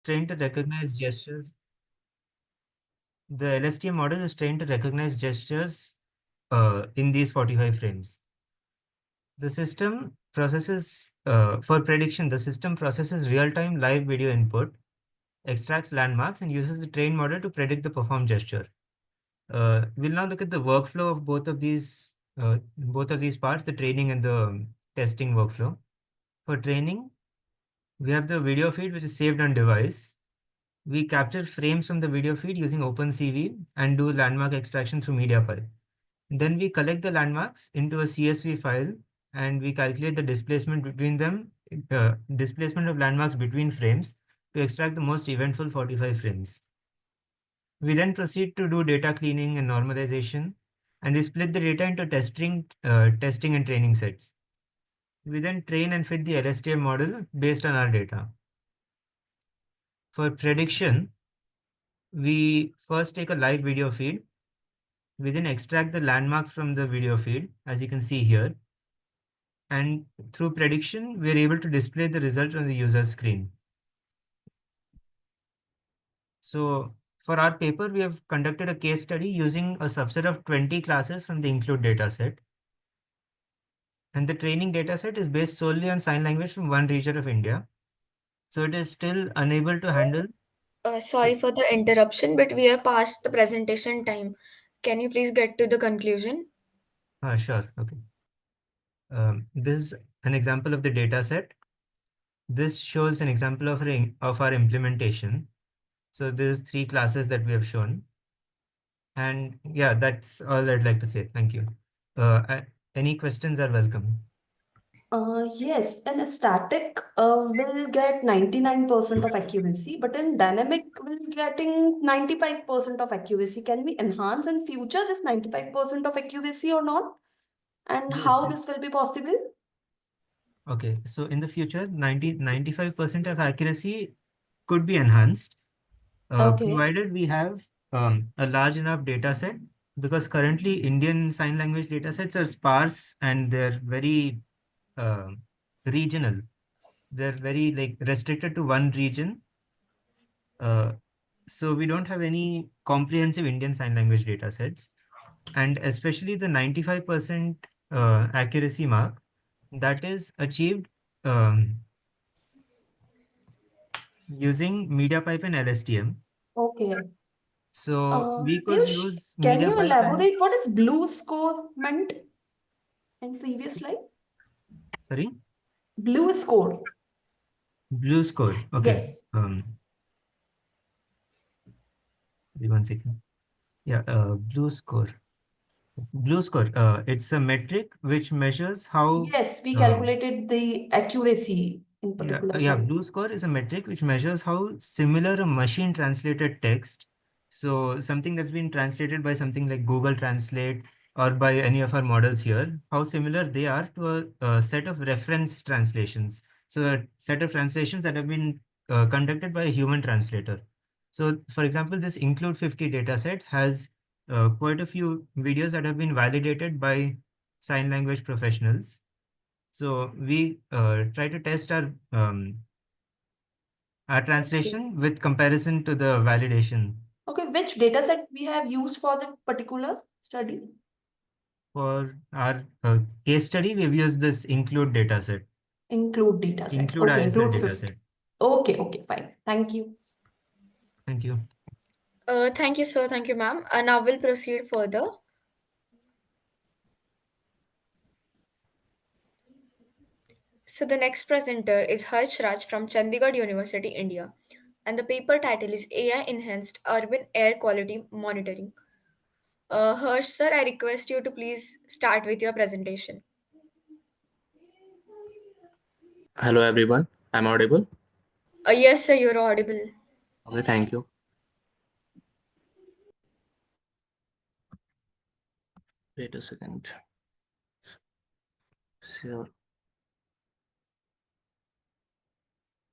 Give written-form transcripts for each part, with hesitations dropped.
Trained to recognize gestures. The LSTM model is trained to recognize gestures in these 45 frames. The system processes, for prediction, the system processes real-time live video input, extracts landmarks, and uses the trained model to predict the performed gesture. We'll now look at the workflow of both of these parts, the training and the testing workflow. For training, we have the video feed, which is saved on device. We capture frames from the video feed using OpenCV and do landmark extraction through MediaPipe. Then we collect the landmarks into a CSV file and we calculate the displacement between them, displacement of landmarks between frames to extract the most eventful 45 frames. We then proceed to do data cleaning and normalization, and we split the data into testing and training sets. We then train and fit the LSTM model based on our data. For prediction, we first take a live video feed. We then extract the landmarks from the video feed, as you can see here. And through prediction, we're able to display the result on the user screen. So for our paper, we have conducted a case study using a subset of 20 classes from the include dataset. And the training dataset is based solely on sign language from one region of India. So it is still unable to handle. Sorry for the interruption, but we are past the presentation time. Can you please get to the conclusion? Sure. Okay. This is an example of the dataset. This shows an example of our implementation. So there's three classes that we have shown. And yeah, that's all I'd like to say. Thank you. Any questions are welcome. Yes, in a static will get 99% of accuracy, but in dynamic will getting 95% of accuracy. Can we enhance in future this 95% of accuracy or not? And Yes. how this will be possible? Okay. So in the future, 95% of accuracy could be enhanced, Okay. provided we have a large enough data set, because currently Indian sign language data sets are sparse and they're very uh, regional. They're very like restricted to one region. Uh, so we don't have any comprehensive Indian sign language data sets. And especially the 95% accuracy mark that is achieved um, using MediaPipe and LSTM. Okay. So we could Piyush, use can you MediaPipe and, elaborate what is blue score meant in previous slide? sorry, Blue score. Blue Score. Okay. Yes. Give 1 second. Yeah, Blue Score. Blue Score. It's a metric which measures how Yes, we um, calculated the accuracy in particular Yeah, slide. Blue Score is a metric which measures how similar a machine translated text, so something that's been translated by something like Google Translate or by any of our models here, how similar they are to a set of reference translations. So a set of translations that have been conducted by a human translator. So for example, this include 50 dataset has quite a few videos that have been validated by sign language professionals. So we try to test our Okay. translation with comparison to the validation. Okay, which data set we have used for the particular study? For our case study, we've used this include dataset, Include data set. include Okay, ISL include 50. dataset. Okay, okay, fine. Thank you. Thank you. Thank you, sir. Thank you, ma'am. Now we'll proceed further. So the next presenter is Harsh Raj from Chandigarh University, India. And the paper title is AI Enhanced Urban Air Quality Monitoring. Harsh, sir, I request you to please start with your presentation. Hello everyone, I'm audible. Yes, sir, you're audible. Okay, thank you. Wait a second. Sure.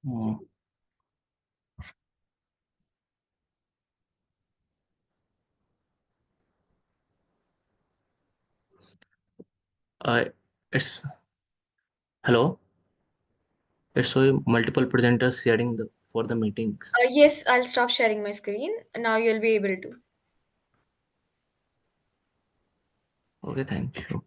Hmm. Uh, it's hello. It's showing multiple presenters sharing for the meetings. Yes, I'll stop sharing my screen. Now you'll be able to. Okay, thank you.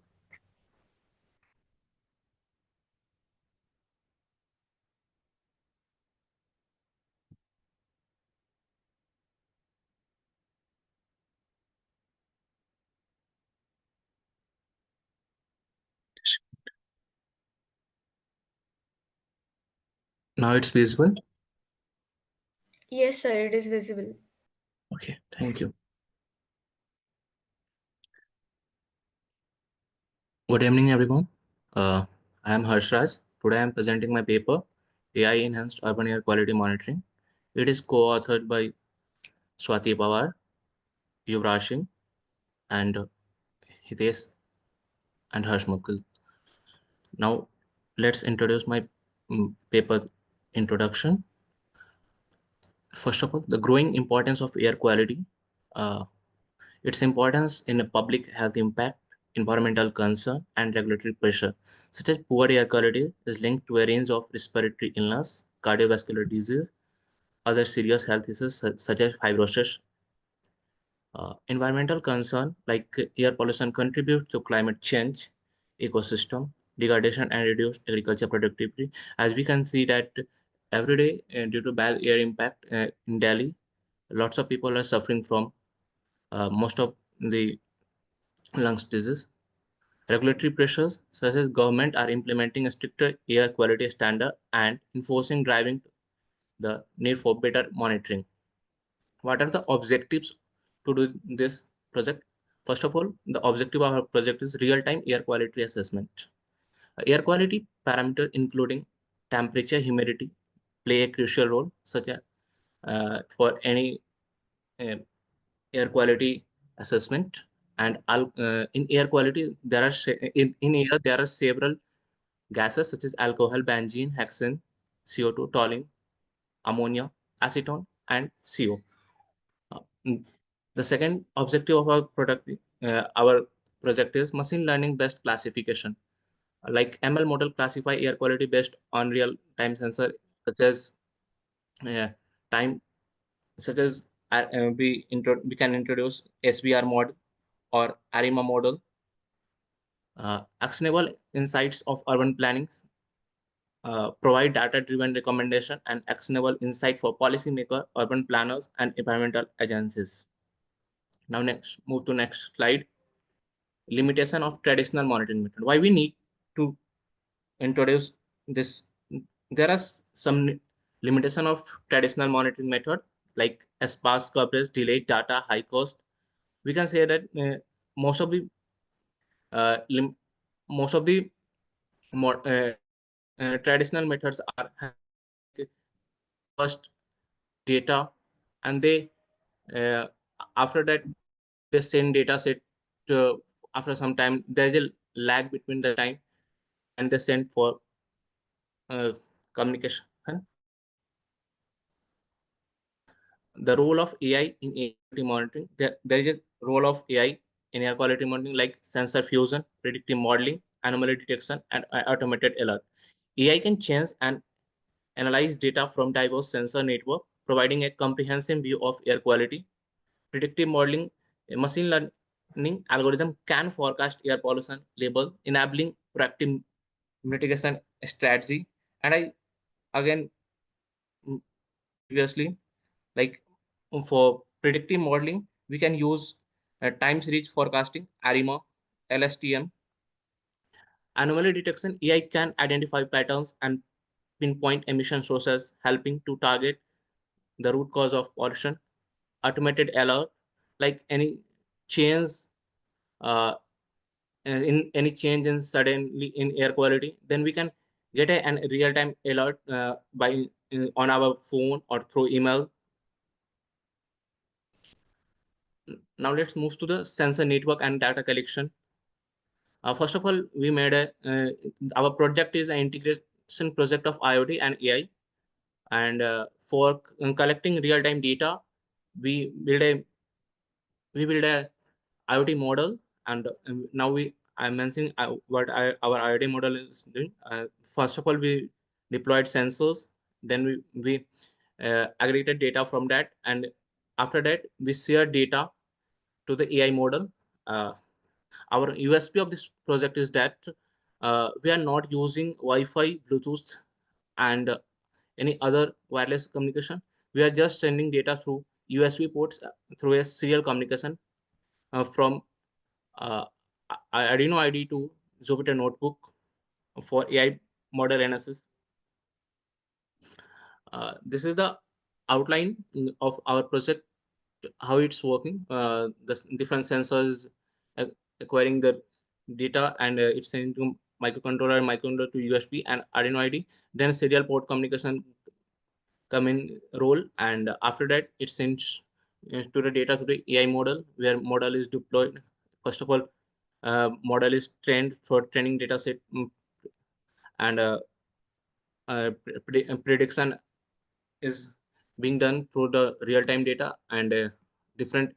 Now it's visible. Yes, sir, it is visible. Okay, thank you. Good evening, everyone. I am Harshraj. Today I am presenting my paper, AI Enhanced Urban Air Quality Monitoring. It is co-authored by Swati Pawar, Yuvraj Singh, and Hitesh and Harsh Mukul. Now, let's introduce my paper introduction. First of all, the growing importance of air quality, uh, its importance in a public health impact, environmental concern, and regulatory pressure, such as poor air quality is linked to a range of respiratory illness, cardiovascular disease, other serious health issues such as fibrosis. Environmental concern like air pollution contributes to climate change, ecosystem degradation, and reduced agriculture productivity. As we can see that every day, due to bad air impact in Delhi, lots of people are suffering from most of the lungs disease. Regulatory pressures such as government are implementing a stricter air quality standard and enforcing driving the need for better monitoring. What are the objectives to do this project? First of all, the objective of our project is real-time air quality assessment. Air quality parameter including temperature, humidity play a crucial role, such as for any uh, air quality assessment. And in air quality, in air there are several gases such as alcohol, benzene, hexane, CO2, toluene, ammonia, acetone, and CO. Uh, mm, the second objective of our project is machine learning based classification. Like ML model classify air quality based on real time sensor such as uh, time, such as we can introduce SBR model or ARIMA model. Actionable insights of urban planning provide data-driven recommendation and actionable insight for policymaker, urban planners, and environmental agencies. Now, next, move to next slide. Limitation of traditional monitoring method. Why we need to introduce this? There are some limitation of traditional monitoring method like sparse coverage, delayed data, high cost. We can say that most of the uh, lim- most of the more, traditional methods are like first data, and they uh, after that they send data set to, after some time there is a lag between the time and they send for communication. The role of AI in air quality monitoring, there is a role of AI in air quality monitoring like sensor fusion, predictive modeling, anomaly detection, and automated alert. AI can change and analyze data from diverse sensor network, providing a comprehensive view of air quality. Predictive modeling, a machine learning algorithm can forecast air pollution level, enabling proactive mitigation strategy. And I again mm, previously, like for predictive modeling, we can use time series forecasting, ARIMA, LSTM. Anomaly detection, AI can identify patterns and pinpoint emission sources, helping to target the root cause of pollution. Automated alert, like any change uh, in any change in suddenly in air quality, then we can get an real-time alert by on our phone or through email. Now let's move to the sensor network and data collection. First of all, we made a our project is an integration project of IoT and AI, and for collecting real-time data, we build a we build a IoT model, and now I'm mentioning what our IoT model is doing. First of all, we deployed sensors, then we aggregated data from that, and after that we share data to the AI model. uh, our USP of this project is that we are not using Wi-Fi, Bluetooth, and any other wireless communication. We are just sending data through USB ports, through a serial communication from uh, Arduino ID to Jupyter Notebook for AI model analysis. This is the outline of our project, how it's working. The different sensors acquiring the data, and it's sending to microcontroller to USB and Arduino ID. Then serial port communication come in role, and after that it sends to the data to the AI model, where model is deployed. First of all, model is trained for training data set, and prediction is being done through the real-time data, and different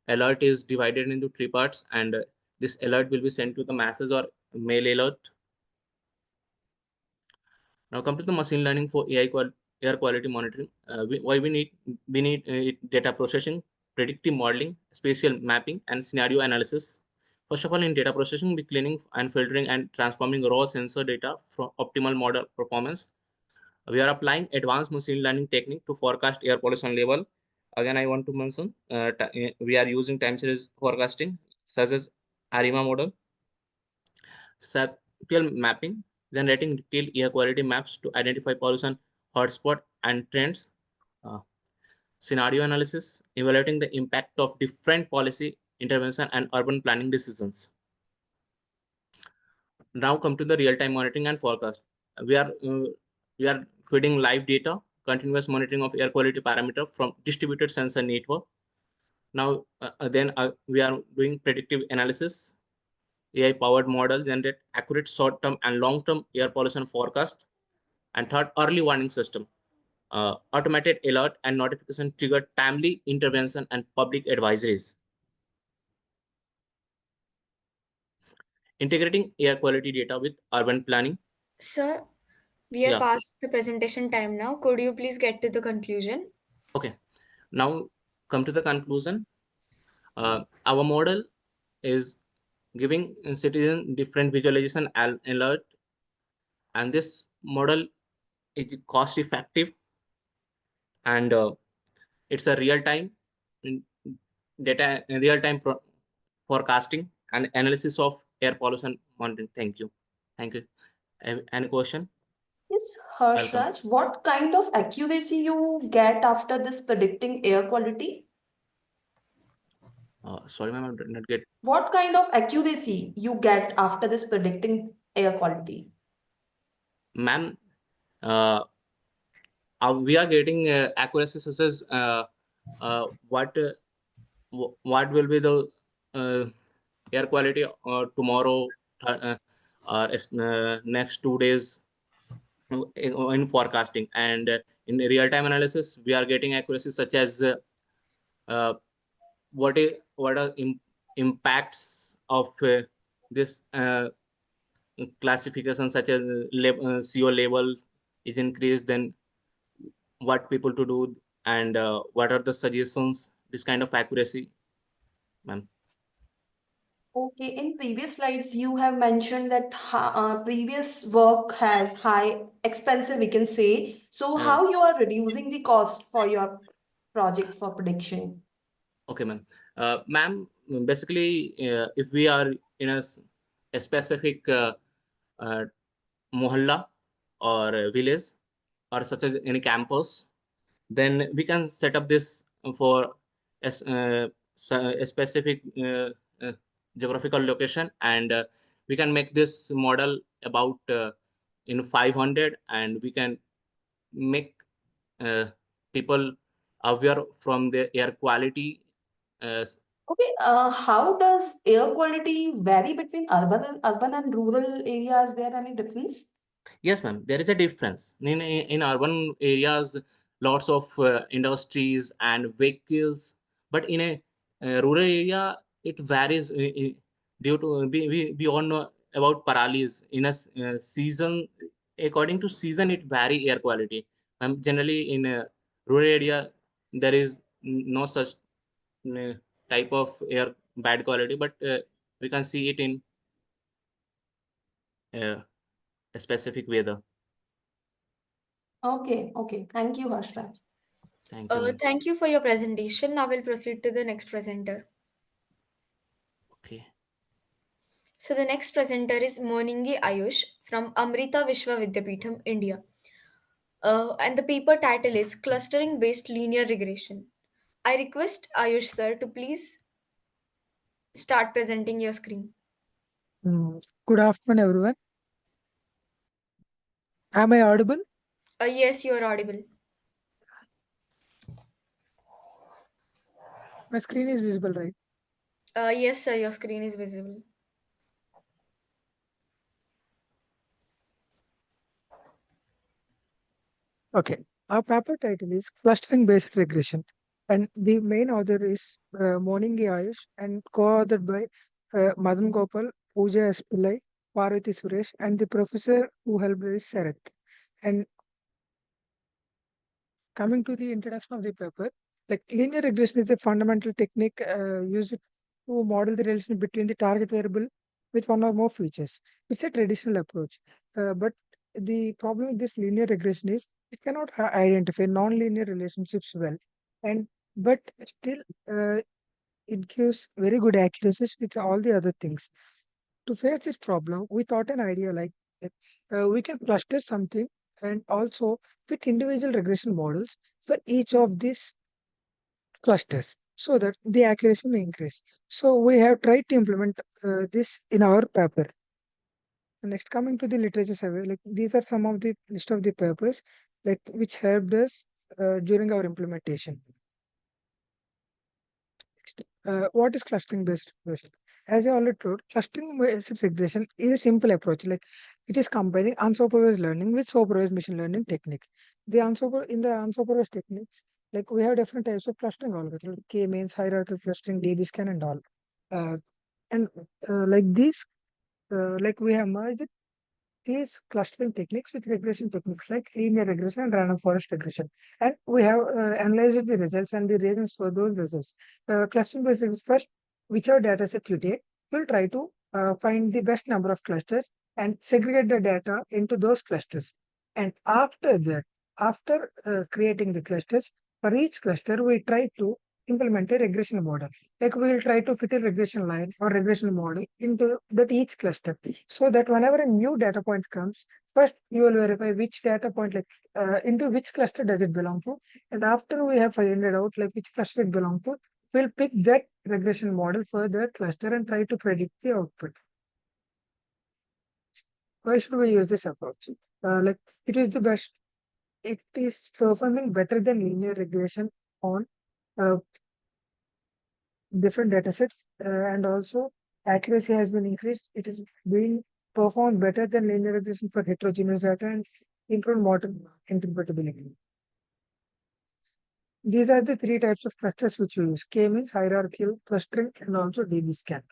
alert is divided into three parts, and this alert will be sent to the masses or mail alert. Now come to the machine learning for air quality monitoring. Why we need data processing, predictive modeling, spatial mapping, and scenario analysis. First of all, in data processing, we cleaning and filtering and transforming raw sensor data for optimal model performance. We are applying advanced machine learning technique to forecast air pollution level. Again, I want to mention we are using time series forecasting such as ARIMA model, spatial mapping, generating detailed air quality maps to identify pollution hotspot and trends, uh, scenario analysis, evaluating the impact of different policy intervention and urban planning decisions. Now come to the real-time monitoring and forecast. We are uh, we are feeding live data, continuous monitoring of air quality parameter from distributed sensor network. Now then we are doing predictive analysis. AI-powered model generate accurate short-term and long-term air pollution forecast. And third, early warning system. Automated alert and notification trigger timely intervention and public advisories. Integrating air quality data with urban planning. Sir, we are Yeah, past the presentation time now. Could you please get to the conclusion? okay. Now come to the conclusion. Our model is giving citizen different visualization alert, and this model is cost effective, and it's a real time data, real time forecasting and analysis of air pollution monitoring. Thank you. Thank you. Any question? Yes, Welcome. Harshraj, what kind of accuracy you get after this predicting air quality? Sorry, ma'am, I did not get. What kind of accuracy you get after this predicting air quality? Ma'am, uh, we are getting accuracy such as what will be the uh, air quality tomorrow, or next 2 days in forecasting, and in real time analysis we are getting accuracy such as uh, what are impacts of this classification, such as CO level is increased, then what people to do, and what are the suggestions, this kind of accuracy, ma'am. Okay, in previous slides, you have mentioned that previous work has high expensive, we can say. So uh, how you are reducing the cost for your project for prediction? okay, ma'am. Ma'am, basically if we are in a specific uh, mohalla or a village, or such as any campus, then we can set up this for a specific uh, geographical location, and we can make this model about in 500, and we can make uh, people aware from the air quality. uh, Okay, how does air quality vary between urban and rural areas? Is there any difference? Yes, ma'am. There is a difference. In urban areas, lots of industries and vehicles, but in a rural area, it varies due to we all know about paralysis in a season. According to season, it vary air quality. Generally, in a rural area, there is no such uh, type of air bad quality, but we can see it in a specific weather. Okay. Thank you, Harshraj. Thank you, ma'am. Thank you for your presentation. Now we'll proceed to the next presenter. Okay. So the next presenter is Moningi Ayush from Amrita Vishwa Vidyapeetham, India. And the paper title is Clustering Based Linear Regression. I request Ayush sir to please start presenting your screen. Good afternoon, everyone. Am I audible? Yes, you are audible. My screen is visible, right? Yes, sir, your screen is visible. Okay. Our paper title is Clustering Based Regression, and the main author is Moningi Ayush and co-authored by Madan Gopal, Pooja S. Pillai, Parvati Suresh, and the professor who helped is Sarath. And coming to the introduction of the paper, like linear regression is a fundamental technique used to model the relation between the target variable with one or more features. It's a traditional approach, but the problem with this linear regression is it cannot identify non-linear relationships well, and but still uh, it gives very good accuracies with all the other things. To face this problem, we thought an idea like we can cluster something and also fit individual regression models for each of these clusters so that the accuracy may increase. So we have tried to implement this in our paper. Next, coming to the literature survey, like these are some of the list of the papers like which helped us during our implementation. What is clustering based regression? As I already told, clustering based regression is a simple approach. Like it is combining unsupervised learning with supervised machine learning technique. In the unsupervised techniques, like we have different types of clustering algorithms, like K-means, hierarchical clustering, DB scan, and all. Uh, and like these, like we have merged these clustering techniques with regression techniques like linear regression and random forest regression. And we have analyzed the results and the reasons for those results. Clustering based first, whichever data set you take, we'll try to find the best number of clusters and segregate the data into those clusters. And after that, after creating the clusters, for each cluster, we try to implement a regression model. Like we will try to fit a regression line or regression model into that each cluster so that whenever a new data point comes, first you will verify which data point, like into which cluster does it belong to. And after we have figured out like which cluster it belongs to, we'll pick that regression model for that cluster and try to predict the output. Why should we use this approach? Like it is the best. It is performing better than linear regression on uh, different datasets, and also accuracy has been increased. It is being performed better than linear regression for heterogeneous data and improved model interpretability. These are the three types of clusters which we use. K means hierarchical clustering and also DB scan.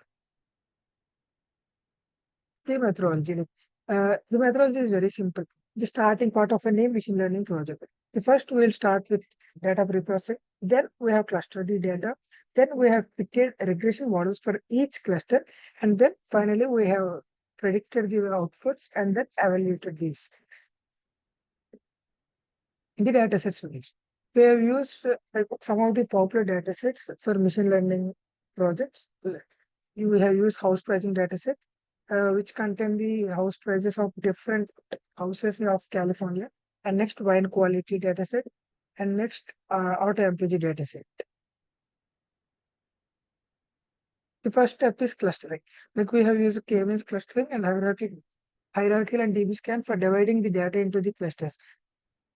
The methodology. The methodology is very simple. The starting part of a new machine learning project. The first we'll start with data preprocessing. Then we have clustered the data. Then we have fitted regression models for each cluster. And then finally we have predicted the outputs and then evaluated these things. The datasets we use. We have used like some of the popular datasets for machine learning projects. We have used house pricing dataset, which contain the house prices of different houses of California, and next wine quality dataset, and next auto MPG dataset. The first step is clustering. Like we have used K-means clustering and hierarchical and DB scan for dividing the data into the clusters.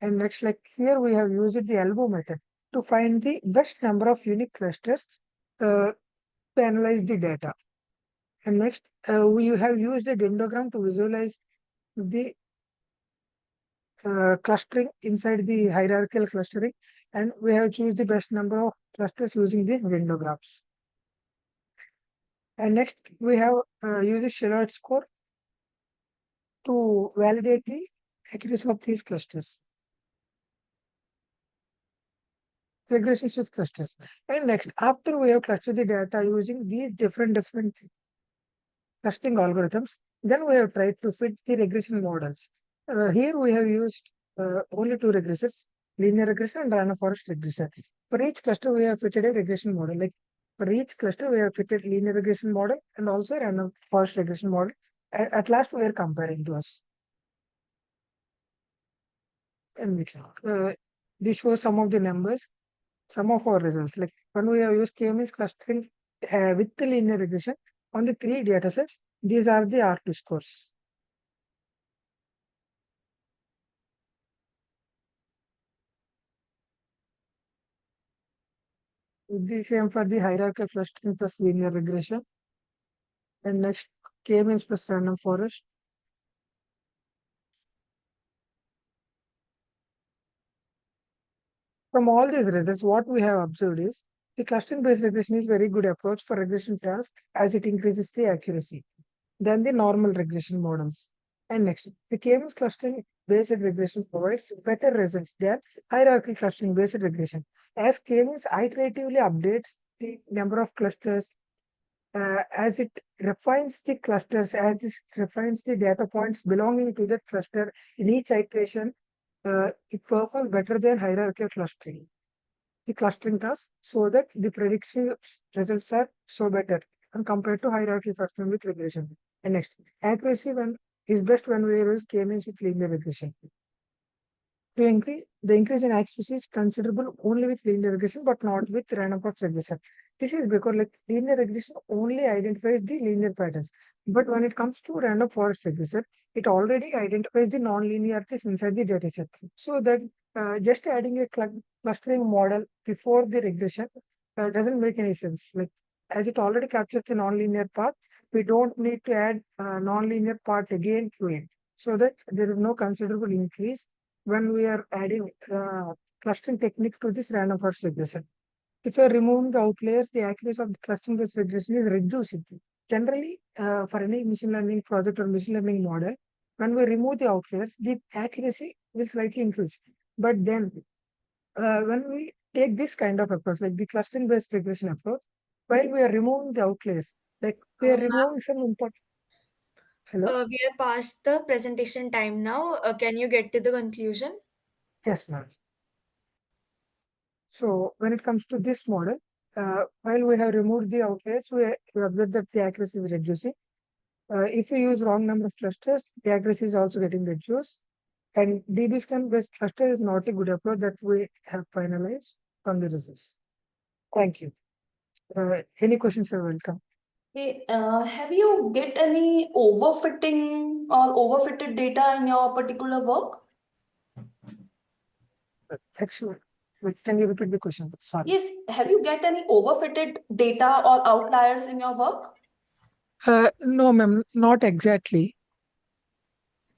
And next, like here we have used the elbow method to find the best number of unique clusters to analyze the data. And next, we have used a dendrogram to visualize the clustering inside the hierarchical clustering, and we have choose the best number of clusters using the dendrograms. And next, we have used the Sherrod score to validate the accuracy of these clusters. Regressions with clusters. And next, after we have clustered the data using these different clustering algorithms, then we have tried to fit the regression models. Here we have used only two regressors, linear regression and random forest regression. For each cluster, we have fitted a regression model. Like for each cluster, we have fitted linear regression model and also random forest regression model. At last, we are comparing those. And this shows some of the numbers, some of our results. Like when we have used k-means clustering with the linear regression on the three data sets, these are the R2 scores. The same for the hierarchical clustering plus linear regression. And next, k-means plus random forest. From all these results, what we have observed is the clustering-based regression is very good approach for regression tasks as it increases the accuracy than the normal regression models. And next, the k-means clustering-based regression provides better results than hierarchical clustering-based regression, as k-means iteratively updates the number of clusters as it refines the clusters, as it refines the data points belonging to that cluster in each iteration, it performs better than hierarchical clustering. The clustering task so that the prediction results are so better and compared to hierarchical clustering with regression. And next, accuracy when is best when we use k-means with linear regression. To increase the increase in accuracy is considerable only with linear regression, but not with random forest regression. This is because like linear regression only identifies the linear patterns, but when it comes to random forest regression, it already identifies the non-linearities inside the dataset. So that just adding a clustering model before the regression doesn't make any sense. Like as it already captures the non-linear path, we don't need to add non-linear part again to it, so that there is no considerable increase when we are adding clustering technique to this random forest regression. If you're removing the outliers, the accuracy of the clustering based regression is reduced. Generally, for any machine learning project or machine learning model, when we remove the outliers, the accuracy will slightly increase. But then, when we take this kind of approach, like the clustering based regression approach, while we are removing the outliers, like we are Ma'am, removing some important. Hello? we are past the presentation time now. Can you get to the conclusion? Yes, ma'am. So when it comes to this model, while we have removed the outliers, we observe that the accuracy is reducing. If we use wrong number of clusters, the accuracy is also getting reduced. And DB-scan based cluster is not a good approach that we have finalized from the results. Thank you. Any questions are welcome. Okay, have you get any overfitting or overfitted data in your particular work? Excellent. Can you repeat the question? Sorry. Yes, have you get any overfitted data or outliers in your work? No, ma'am, not exactly.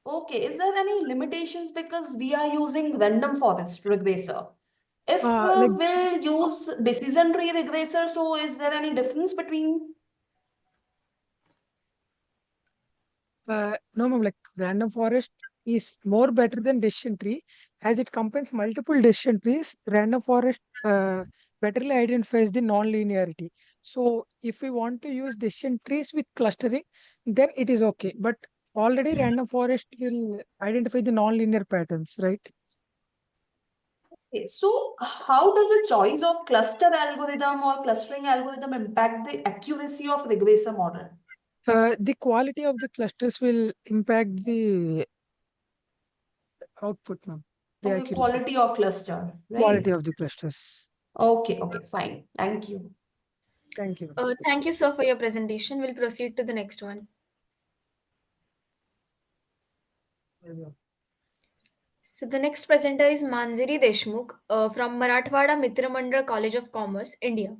Okay, is there any limitations because we are using random forest regressor? If Like we'll use decision tree regressor, so is there any difference between? no, ma'am, like random forest is more better than decision tree as it combines multiple decision trees. Random forest betterly identifies the non-linearity. So if we want to use decision trees with clustering, then it is okay. But already random forest will identify the non-linear patterns, right? Okay, so how does the choice of cluster algorithm or clustering algorithm impact the accuracy of regressor model? The quality of the clusters will impact the output, ma'am, the Okay, accuracy, quality of cluster, quality right? of the clusters. Okay, okay, fine. Thank you. Thank you. Thank you, sir, for your presentation. We'll proceed to the next one. ma'am. So the next presenter is Manjari Deshmukh from Marathwada Mitra Mandal College of Commerce, India.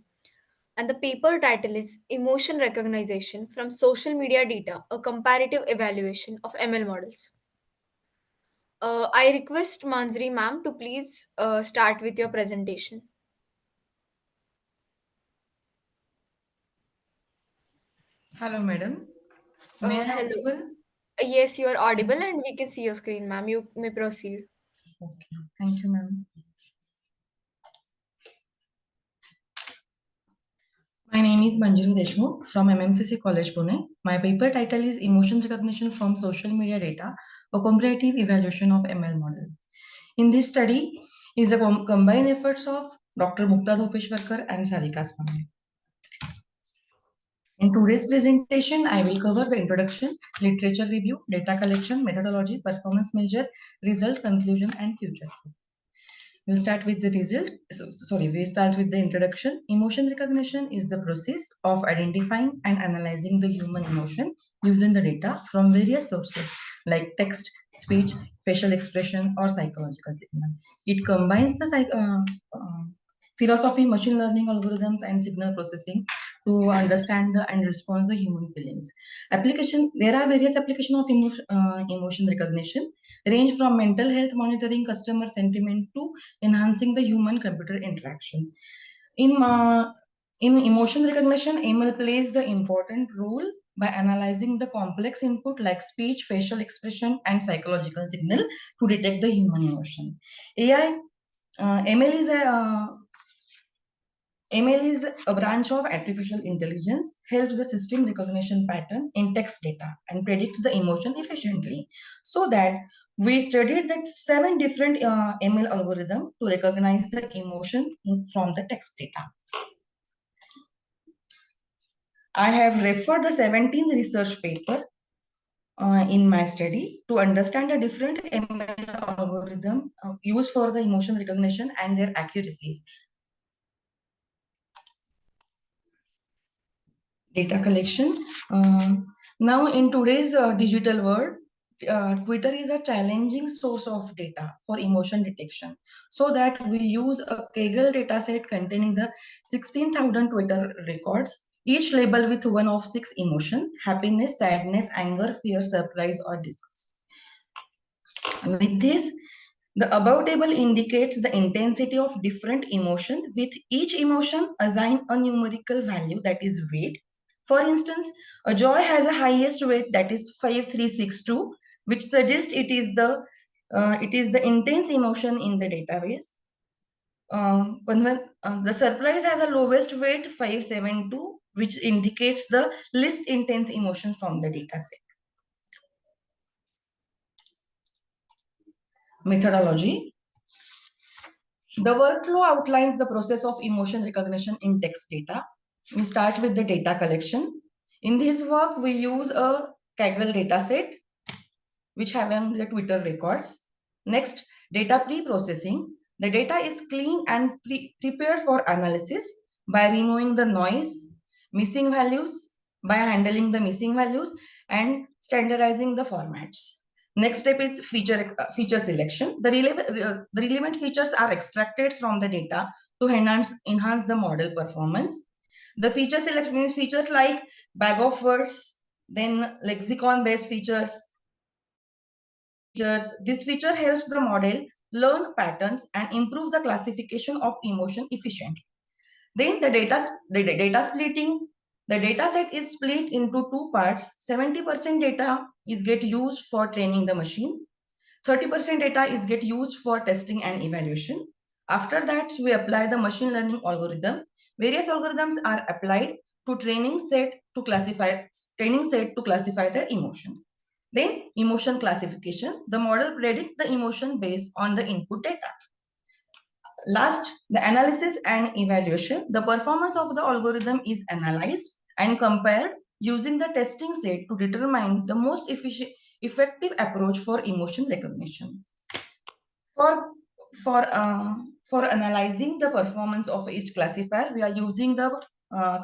And the paper title is Emotion Recognition from Social Media Data, a Comparative Evaluation of ML Models. I request Manjari ma'am to please start with your presentation. Hello, madam. May I Hello. audible? Yes, you are audible and we can see your screen, ma'am. You may proceed. Okay, thank you, ma'am. My name is Manjari Deshmukh from MMCC College, Pune. My paper title is Emotion Recognition from Social Media Data, a comparative evaluation of ML model. In this study is the combined efforts of Dr. Mukta Dhopeshwarkar and Sarika Swami. In today's presentation, I will cover the introduction, literature review, data collection, methodology, performance measure, result, conclusion, and future scope. We'll start with the result. We start with the introduction. Emotion recognition is the process of identifying and analyzing the human emotion using the data from various sources like text, speech, facial expression, or psychological signal. It combines the philosophy, machine learning algorithms, and signal processing to understand and respond the human feelings. Application. There are various applications of emotion recognition range from mental health monitoring, customer sentiment to enhancing the human-computer interaction. In in emotion recognition, ML plays the important role by analyzing the complex input like speech, facial expression, and psychological signal to detect the human emotion. AI ML is a branch of artificial intelligence, helps the system recognition pattern in text data and predicts the emotion efficiently. So that we studied that 7 different ML algorithm to recognize the emotion from the text data. I have referred the 17th research paper in my study to understand the different ML algorithm used for the emotion recognition and their accuracies. Data collection. Now, in today's digital world, Twitter is a challenging source of data for emotion detection. So that we use a Kaggle dataset containing the 16,000 Twitter records, each labeled with one of 6 emotion: happiness, sadness, anger, fear, surprise, or disgust. With this, the above table indicates the intensity of different emotion, with each emotion assigned a numerical value, that is weight. For instance, a joy has a highest weight, that is 5362, which suggests it is the intense emotion in the database. The surprise has a lowest weight 572, which indicates the least intense emotion from the dataset. Methodology. The workflow outlines the process of emotion recognition in text data. We start with the data collection. In this work, we use a Kaggle dataset, which having the Twitter records. Next, data pre-processing. The data is clean and prepared for analysis by removing the noise, missing values, by handling the missing values, and standardizing the formats. Next step is feature selection. The relevant features are extracted from the data to enhance the model performance. The feature selection means features like bag of words, then lexicon-based features. This feature helps the model learn patterns and improve the classification of emotion efficiently. Then the data splitting. The data set is split into 2 parts. 70% data is get used for training the machine. 30% data is get used for testing and evaluation. After that, we apply the machine learning algorithm. Various algorithms are applied to training set to classify the emotion. Then emotion classification. The model predicts the emotion based on the input data. Last, the analysis and evaluation. The performance of the algorithm is analyzed and compared using the testing set to determine the most effective approach for emotion recognition. For for analyzing the performance of each classifier, we are using the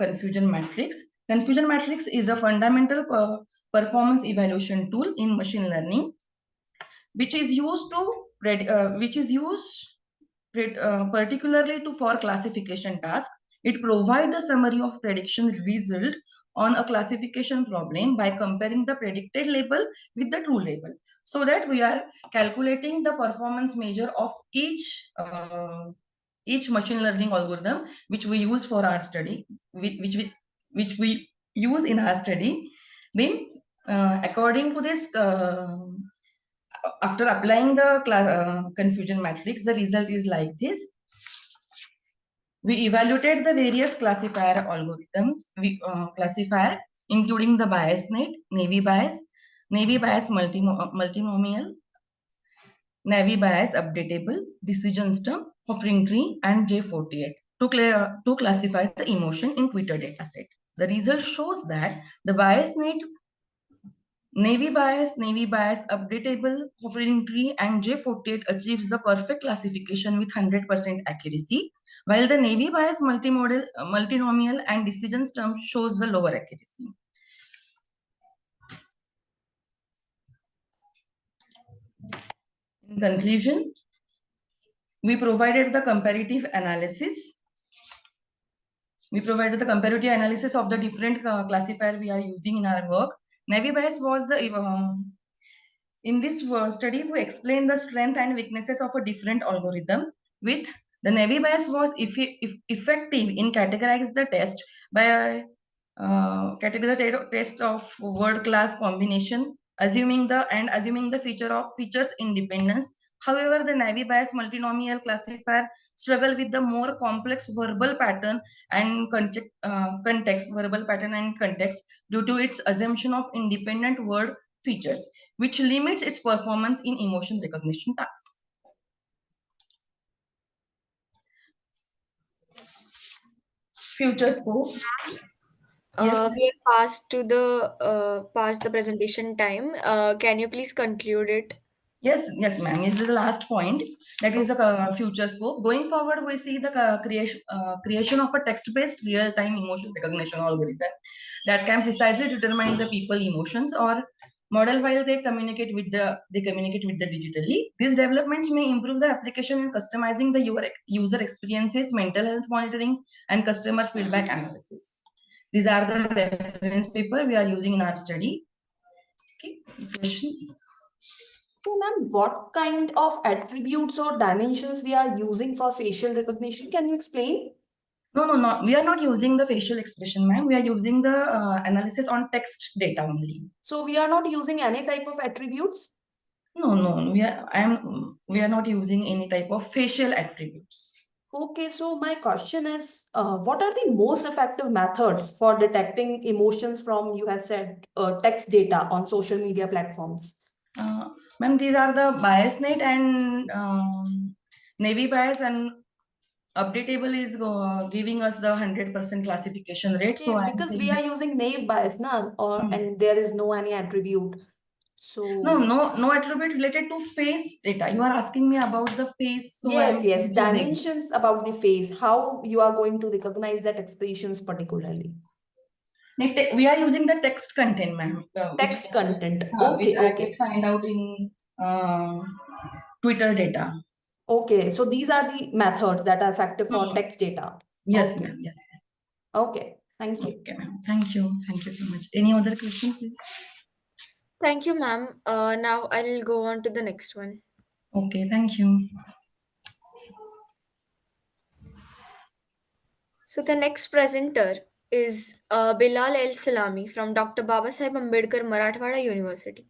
confusion matrix. Confusion matrix is a fundamental performance evaluation tool in machine learning, which is used particularly for classification tasks. It provides a summary of prediction result on a classification problem by comparing the predicted label with the true label, so that we are calculating the performance measure of each machine learning algorithm which we use for our study, which we use in our study. Then according to this, after applying the confusion matrix, the result is like this. We evaluated the various classifier algorithms, classifier including the bias net, Navy bias multinomial, Navy bias updatable, decision stem, offering tree, and J48 to classify the emotion in Twitter dataset. The result shows that the bias net, Navy bias, updatable, offering tree, and J48 achieves the perfect classification with 100% accuracy, while the Navy bias multinomial, and decision stem shows the lower accuracy. In conclusion, we provided the comparative analysis. We provided the comparative analysis of the different classifier we are using in our work. Navy bias was the in this study, we explain the strength and weaknesses of a different algorithm. With the Navy bias was effective in categorize the test by categorize the test of word class combination, assuming the features independence. However, the Navy bias multinomial classifier struggle with the more complex verbal pattern and verbal pattern and context due to its assumption of independent word features, which limits its performance in emotion recognition tasks. Future scope. Yes, We are past the presentation time. Can you please conclude it? yes, ma'am. This is the last point. That is the future scope. Going forward, we see the creation of a text-based real-time emotion recognition algorithm that can precisely determine the people emotions or model while they communicate with the digitally. These developments may improve the application in customizing the user experiences, mental health monitoring, and customer feedback analysis. These are the reference paper we are using in our study. Okay, questions? So, ma'am, what kind of attributes or dimensions we are using for facial recognition? Can you explain? No. We are not using the facial expression, ma'am. We are using the analysis on text data only. So we are not using any type of attributes? No. We are not using any type of facial attributes. Okay, so my question is, what are the most effective methods for detecting emotions from, you have said, text data on social media platforms? Ma'am, these are the bias net and Navy bias, and updatable is giving us the 100% classification rate. So I am Because saying we are using naive bias, na, and there is no any attribute. So no attribute related to face data. You are asking me about the face, so I am yes, choosing. dimensions about the face, how you are going to recognize that expressions particularly. We are using the text content, ma'am. Text content. Which I can Okay. find out in Twitter data. Okay, so these are the methods that are effective for text data. Yes, Okay. ma'am. Yes. Okay, thank you. Okay, ma'am. Thank you. Thank you so much. Any other question, please? Thank you, ma'am. Now I'll go on to the next one. Okay, thank you. So the next presenter is Bilal El Salami from Dr. Babasaheb Ambedkar Marathwada University.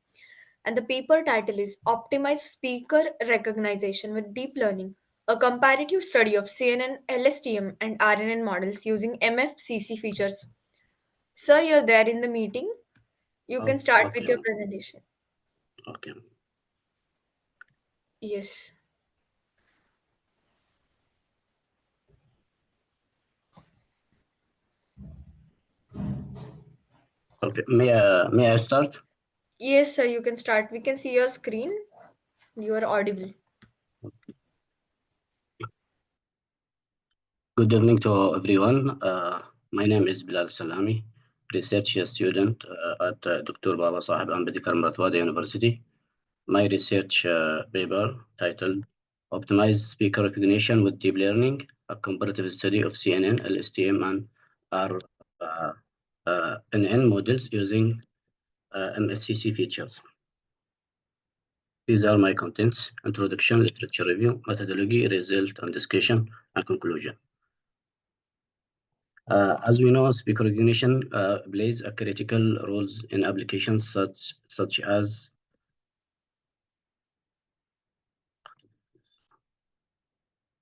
And the paper title is Optimized Speaker Recognition with Deep Learning, a comparative study of CNN, LSTM, and RNN models using MFCC features. Sir, you're there in the meeting. You can start with your presentation. Okay. Yes. Okay. May I start? Yes, sir, you can start. We can see your screen. You are audible. Good evening to everyone. My name is Bilal Salami, research student at Dr. Baba Sahib Ambedkar Marathwada University. My research paper titled Optimized Speaker Recognition with Deep Learning, a comparative study of CNN, LSTM, and RNN models using MFCC features. These are my contents: introduction, literature review, methodology, result and discussion, and conclusion. As we know, speaker recognition plays a critical role in applications such as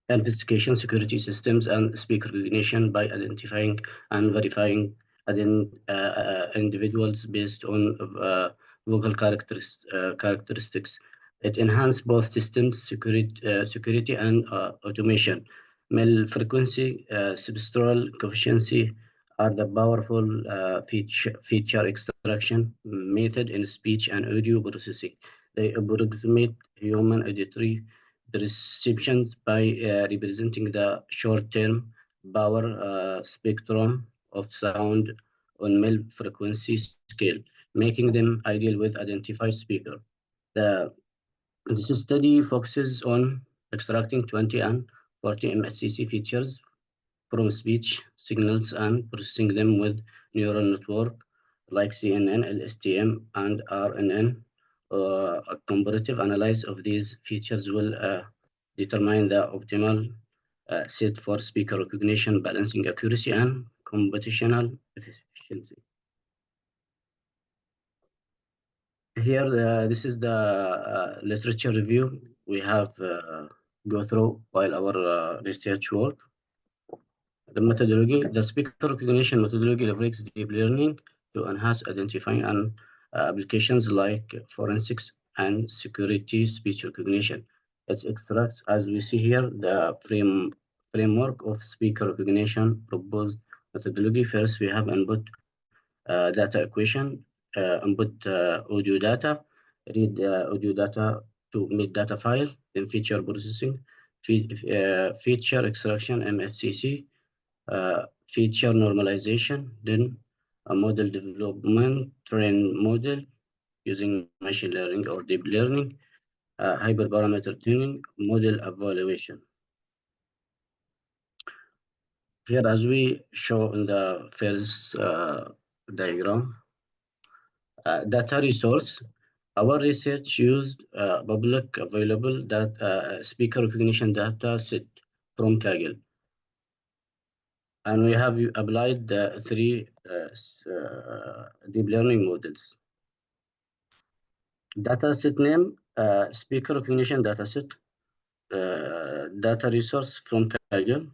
investigation security systems and speaker recognition by identifying and verifying individuals based on vocal characteristics. It enhances both systems security and automation. Male frequency, substral efficiency are the powerful feature extraction method in speech and audio processing. They approximate human auditory perceptions by representing the short-term power spectrum of sound on mil frequency scale, making them ideal with identified speaker. The, this study focuses on extracting 20 and 40 MHCC features from speech signals and processing them with neural network like CNN, LSTM, and RNN. A comparative analysis of these features will determine the optimal set for speaker recognition, balancing accuracy and computational efficiency. Here, this is the literature review we have go through while our research work. The methodology, the speaker recognition methodology leverages deep learning to enhance identifying and applications like forensics and security speech recognition. It extracts, as we see here, the framework of speaker recognition proposed methodology. First, we have input data equation, input audio data, read audio data to metadata file, then feature processing, feature extraction, MFCC, feature normalization, then a model development, train model using machine learning or deep learning, hyperparameter tuning, model evaluation. Here, as we show in the first diagram, data resource. Our research used public available speaker recognition data set from Kaggle. And we have applied the three deep learning models. Dataset name, speaker recognition dataset, data resource from Kaggle,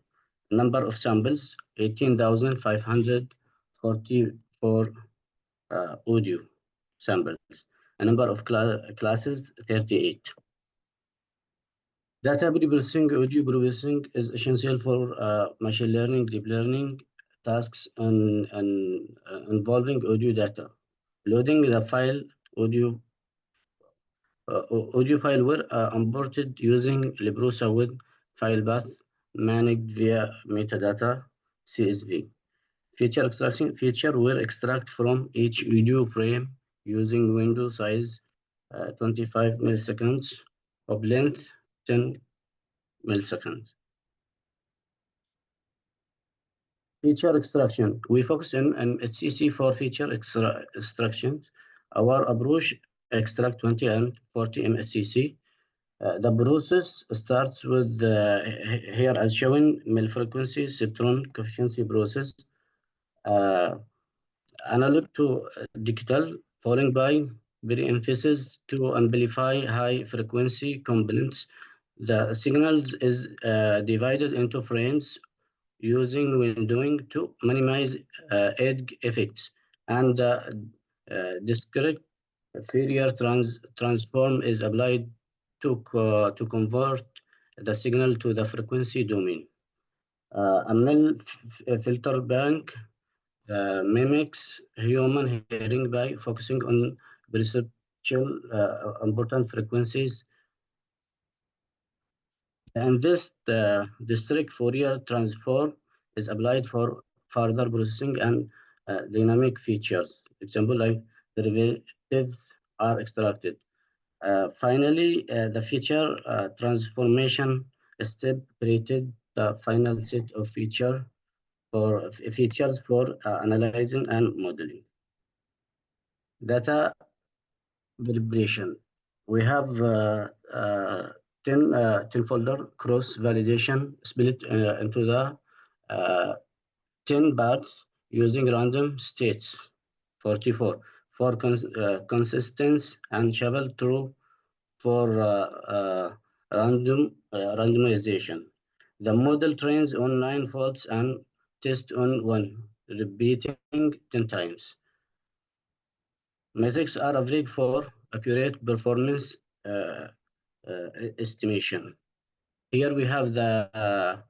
number of samples, 18,544 audio samples, a number of classes, 38. Data processing, audio processing is essential for machine learning, deep learning tasks and involving audio data. Loading the file, audio file were imported using Librosa with file path managed via metadata CSV. Feature extraction, feature will extract from each video frame using window size 25 milliseconds of length 10 milliseconds. Feature extraction. We focus on HCC for feature extractions. Our approach extract 20 and 40 MHCC. The process starts with here as shown mil frequency subtron efficiency process. Analog to digital, followed by pre-emphasis to amplify high frequency components. The signals is divided into frames using windowing to minimize edge effects, and discrete Fourier transform is applied to convert the signal to the frequency domain. A mil filter bank mimics human hearing by focusing on perceptual important frequencies. And this discrete Fourier transform is applied for further processing and dynamic features. Example like derivatives are extracted. Finally, the feature transformation step created the final set of features for analyzing and modeling. Data preparation. We have 10 folder cross validation split into the 10 parts using random states, 44, for consistency, and shuffle through for randomization. The model trains on 9 faults and tests on 1, repeating 10 times. Metrics are averaged for accurate performance estimation. Here we have the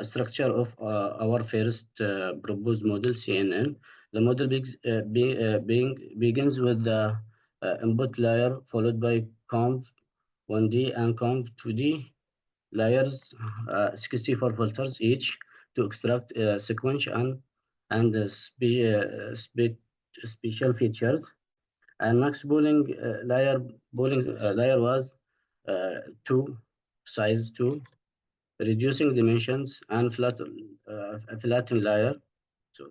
structure of our first proposed model, CNN. The model begins with the input layer, followed by conv 1D and conv 2D layers, 64 filters each to extract sequence and special features. And max layer was 2, size 2, reducing dimensions and flatten layer. So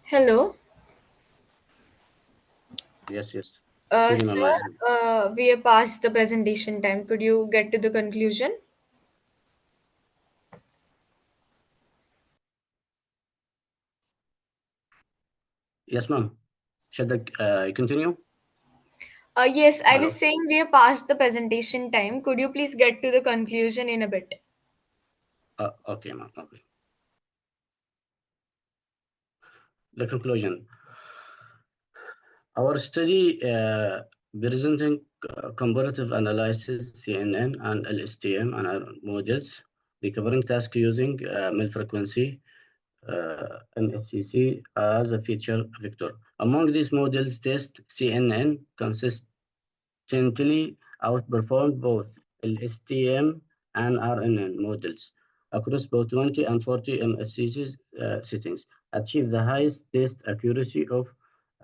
Hello. yes. Continue, Sir, ma'am. we are past the presentation time. Could you get to the conclusion? Yes, ma'am. Should I continue? Yes, I was Hello. saying we are past the presentation time. Could you please get to the conclusion in a bit? Okay, ma'am. Okay. The conclusion. Our study presenting comparative analysis, CNN and LSTM and our models, recovering task using mil frequency MSCC as a feature vector. Among these models, test CNN consistently outperformed both LSTM and RNN models across both 20 and 40 MSCC settings, achieve the highest test accuracy of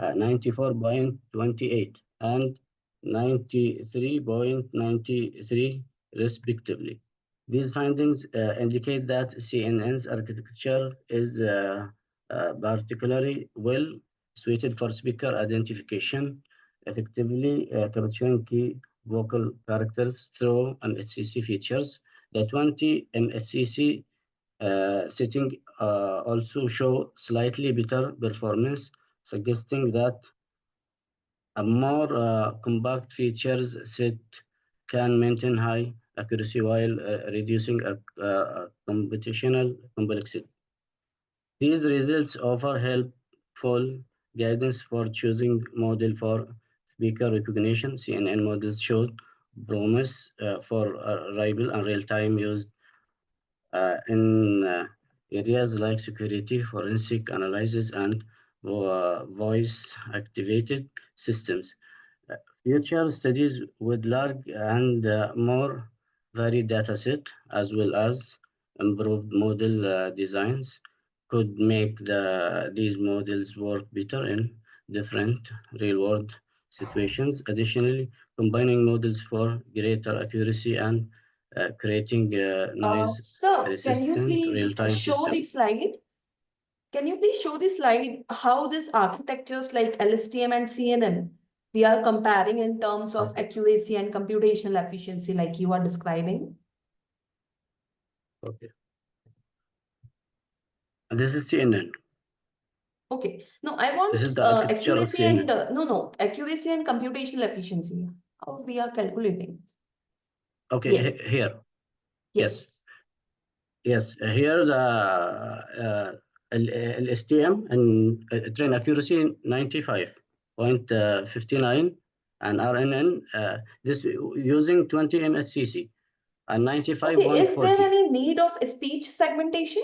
94.28 and 93.93 respectively. These findings indicate that CNN's architecture is particularly well suited for speaker identification, effectively capturing key vocal characters through MSCC features. The 20 MSCC setting also show slightly better performance, suggesting that a more compact features set can maintain high accuracy while reducing computational complexity. These results offer helpful guidance for choosing model for speaker recognition. CNN models show promise for reliable and real-time use in areas like security, forensic analysis, and voice-activated systems. Future studies with large and more varied dataset, as well as improved model designs, could make these models work better in different real-world situations. Additionally, combining models for greater accuracy and creating Sir, can you noise-resistant please real-time show system. the slide? Can you please show the slide how these architectures like LSTM and CNN we are comparing in terms of Okay. accuracy and computational efficiency like you are describing? Okay. This is CNN. Okay. No, I This want is the architecture of accuracy and CNN. accuracy and computational efficiency. How we are calculating? Okay, Yes. here. Yes. Yes. Yes, here the LSTM and train accuracy 95.59 and RNN this using 20 MSCC and Okay. Is there 95.40. any need of speech segmentation?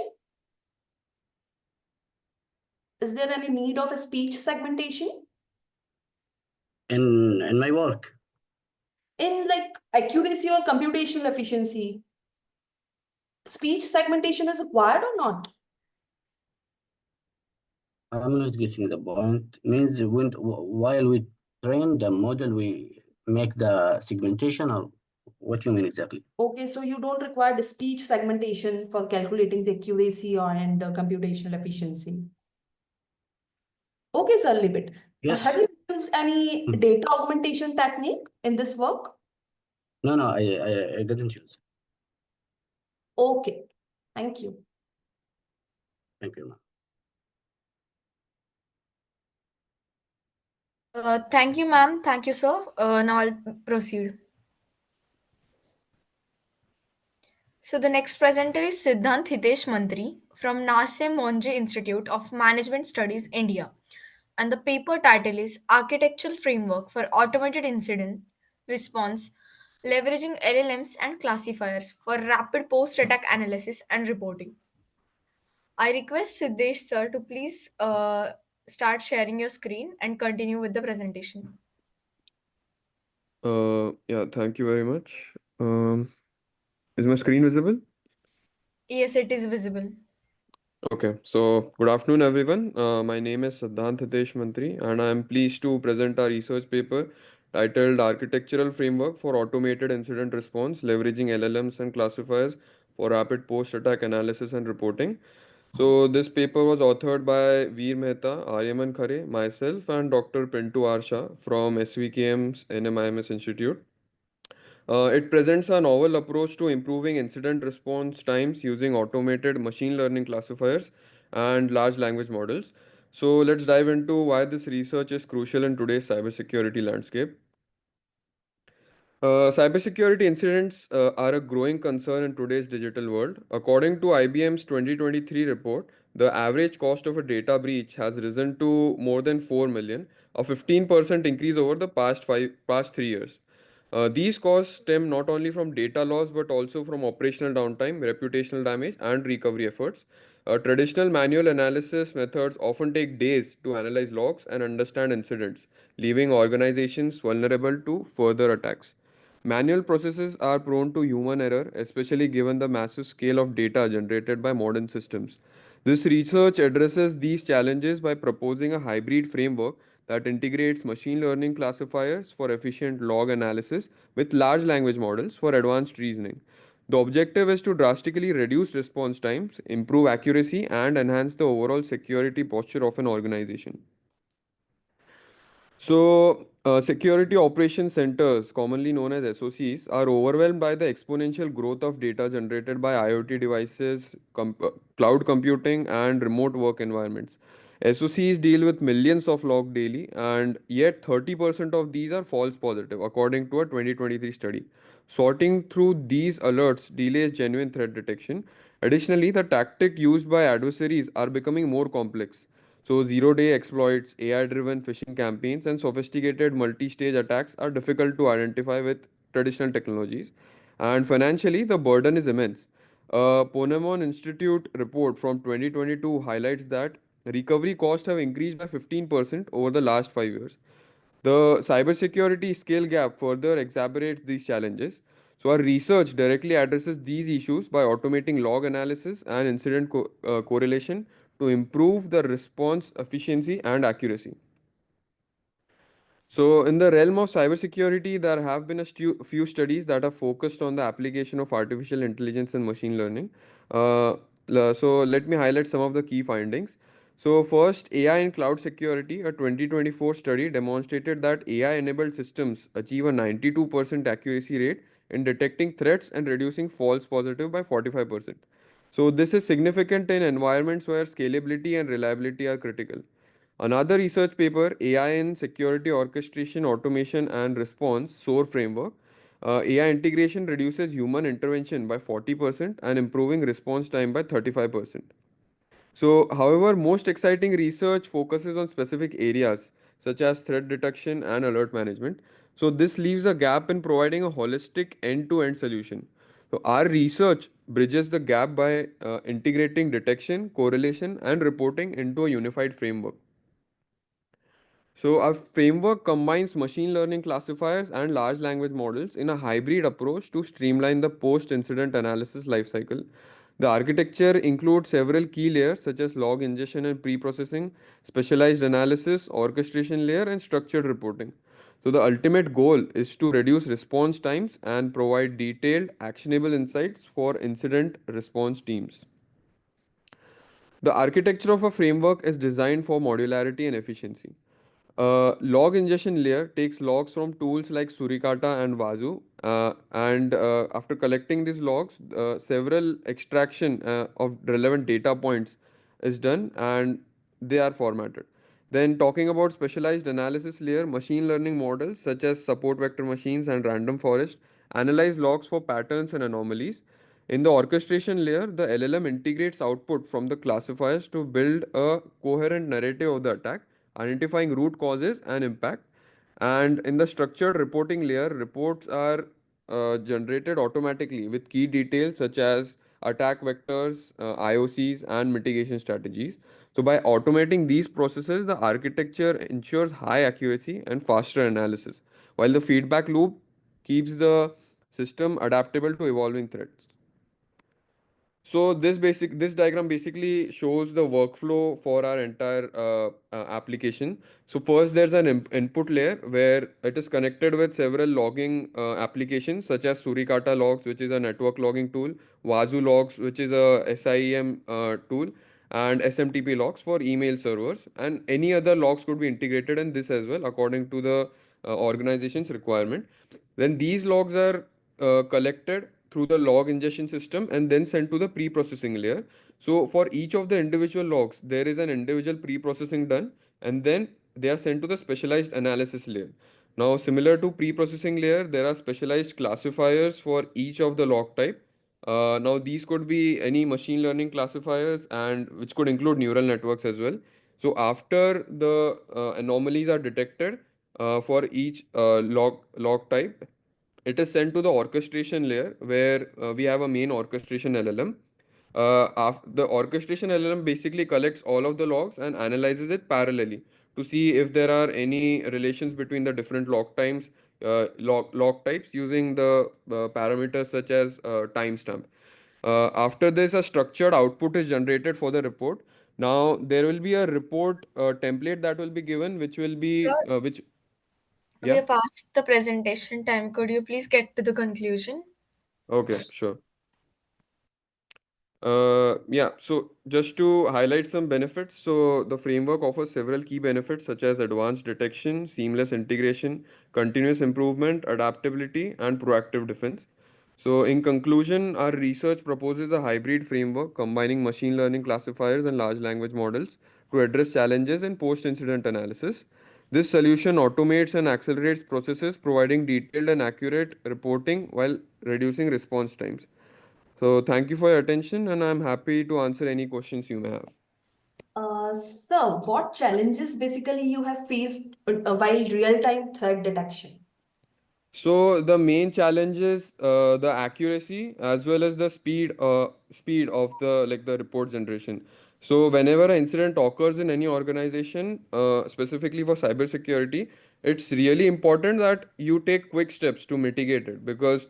Is there any need of a speech segmentation? In my work, In like accuracy or computational efficiency, speech segmentation is required or not? I'm not getting the point. Means while we train the model, we make the segmentation, or what you mean exactly? Okay, so you don't require the speech segmentation for calculating the accuracy or and computational efficiency. Okay, sir, leave it. Have Yes. you used any data augmentation technique in this work? No, I didn't use. Okay. Thank you. Thank you, ma'am. Thank you, ma'am. Thank you, sir. Now I'll proceed. So the next presenter is Siddhant Hitesh Mantri from Nasim Monge Institute of Management Studies, India. And the paper title is Architectural Framework for Automated Incident Response, Leveraging LLMs and Classifiers for Rapid Post-Attack Analysis and Reporting. I request Siddesh sir to please start sharing your screen and continue with the presentation. Yeah, thank you very much. Is my screen visible? Yes, it is visible. Okay, so good afternoon, everyone. My name is Siddhant Hitesh Mantri, and I am pleased to present our research paper titled Architectural Framework for Automated Incident Response, Leveraging LLMs and Classifiers for Rapid Post-Attack Analysis and Reporting. So, this paper was authored by Veer Mehta, Aryaman Khare, myself, and Dr. Pintu Arsha from SVKM's NMIMS Institute. It presents a novel approach to improving incident response times using automated machine learning classifiers and large language models. So, let's dive into why this research is crucial in today's cybersecurity landscape. Cybersecurity incidents are a growing concern in today's digital world. According to IBM's 2023 report, the average cost of a data breach has risen to more than 4 million, a 15% increase over the past 3 years. These costs stem not only from data loss but also from operational downtime, reputational damage, and recovery efforts. Traditional manual analysis methods often take days to analyze logs and understand incidents, leaving organizations vulnerable to further attacks. Manual processes are prone to human error, especially given the massive scale of data generated by modern systems. This research addresses these challenges by proposing a hybrid framework that integrates machine learning classifiers for efficient log analysis with large language models for advanced reasoning. The objective is to drastically reduce response times, improve accuracy, and enhance the overall security posture of an organization. Security Operations Centers, commonly known as SOCs, are overwhelmed by the exponential growth of data generated by IoT devices, cloud computing, and remote work environments. SOCs deal with millions of logs daily, and yet 30% of these are false positive, according to a 2023 study. Sorting through these alerts delays genuine threat detection. Additionally, the tactic used by adversaries are becoming more complex. So, zero day exploits, AI driven phishing campaigns, and sophisticated multi stage attacks are difficult to identify with traditional technologies. And financially, the burden is immense. A Ponemon Institute report from 2022 highlights that recovery costs have increased by 15% over the last 5 years. The cybersecurity skill gap further exacerbates these challenges. So, our research directly addresses these issues by automating log analysis and incident correlation to improve the response efficiency and accuracy. So, in the realm of cybersecurity, there have been few studies that are focused on the application of artificial intelligence and machine learning. Uh, so, let me highlight some of the key findings. So, first, AI in cloud security, a 2024 study demonstrated that AI enabled systems achieve a 92% accuracy rate in detecting threats and reducing false positive by 45%. So, this is significant in environments where scalability and reliability are critical. Another research paper, AI in Security Orchestration, Automation and Response, SOAR framework. AI integration reduces human intervention by 40% and improving response time by 35%. So, however, most exciting research focuses on specific areas such as threat detection and alert management. So, this leaves a gap in providing a holistic end to end solution. So, our research bridges the gap by integrating detection, correlation, and reporting into a unified framework. So, our framework combines machine learning classifiers and large language models in a hybrid approach to streamline the post incident analysis lifecycle. The architecture includes several key layers such as log ingestion and pre processing, specialized analysis, orchestration layer, and structured reporting. So, the ultimate goal is to reduce response times and provide detailed, actionable insights for incident response teams. The architecture of a framework is designed for modularity and efficiency. Log ingestion layer takes logs from tools like Surikata and Vazu, and after collecting these logs, several extraction of relevant data points is done, and they are formatted. Then talking about specialized analysis layer, machine learning models such as support vector machines and random forest analyze logs for patterns and anomalies. In the orchestration layer, the LLM integrates output from the classifiers to build a coherent narrative of the attack, identifying root causes and impact. And in the structured reporting layer, reports are generated automatically with key details such as attack vectors, IOCs, and mitigation strategies. So, by automating these processes, the architecture ensures high accuracy and faster analysis, while the feedback loop keeps the system adaptable to evolving threats. So this diagram basically shows the workflow for our entire application. So first there's an input layer where it is connected with several logging applications such as Surikata logs, which is a network logging tool, Vazu logs, which is a SIEM tool, and SMTP logs for email servers, and any other logs could be integrated in this as well according to the organization's requirement. Then these logs are collected through the log ingestion system and then sent to the pre-processing layer. So for each of the individual logs, there is an individual pre-processing done, and then they are sent to the specialized analysis layer. Now, similar to pre-processing layer, there are specialized classifiers for each of the log type. Now, these could be any machine learning classifiers, and which could include neural networks as well. So after the anomalies are detected for each log type, it is sent to the orchestration layer where we have a main orchestration LLM. The orchestration LLM basically collects all of the logs and analyzes it parallelly to see if there are any relations between the different log types using the parameters such as timestamp. After this, a structured output is generated for the report. Now there will be a report template that will be given, which will be Sir, which we yeah. are past the presentation time. Could you please get to the conclusion? Okay, sure. Yeah, so just to highlight some benefits, so the framework offers several key benefits such as advanced detection, seamless integration, continuous improvement, adaptability, and proactive defense. So, in conclusion, our research proposes a hybrid framework combining machine learning classifiers and large language models to address challenges in post incident analysis. This solution automates and accelerates processes, providing detailed and accurate reporting while reducing response times. So thank you for your attention, and I'm happy to answer any questions you may have. So, what challenges basically you have faced while real-time threat detection? So the main challenge is the accuracy as well as the speed of the report generation. So whenever an incident occurs in any organization, specifically for cybersecurity, it's really important that you take quick steps to mitigate it, because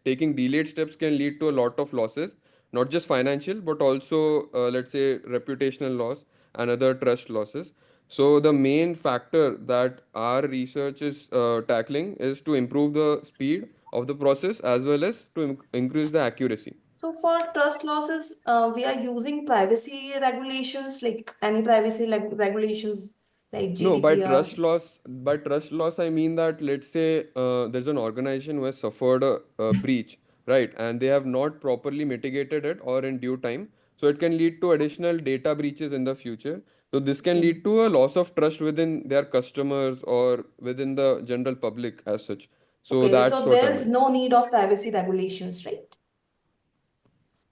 taking delayed steps can lead to a lot of losses, not just financial but also let's say reputational loss and other trust losses. So the main factor that our research is tackling is to improve the speed of the process as well as to increase the accuracy. So, for trust losses, we are using privacy regulations, like any privacy regulations like No, GDPR. by trust loss, I mean that let's say there's an organization who has suffered a breach, right? And they have not properly mitigated it or in due time. So it can lead to additional data breaches in the future. So this can Mm. lead to a loss of trust within their customers or within the general public as such. So Okay, that's so what I there's meant. no need of privacy regulations, right?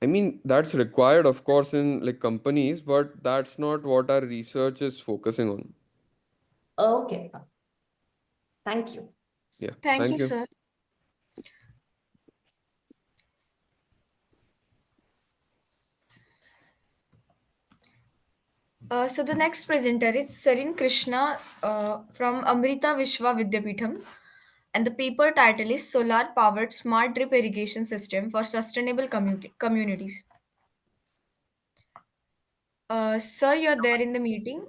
I mean, that's required, of course, in like companies, but that's not what our research is focusing on. Okay, thank you. Yeah, Thank thank you, you. sir. So the next presenter is Sarin Krishna from Amrita Vishwa Vidyapeetham, and the paper title is Solar Powered Smart Drip Irrigation System for Sustainable Communities. Sir, you're there in the meeting.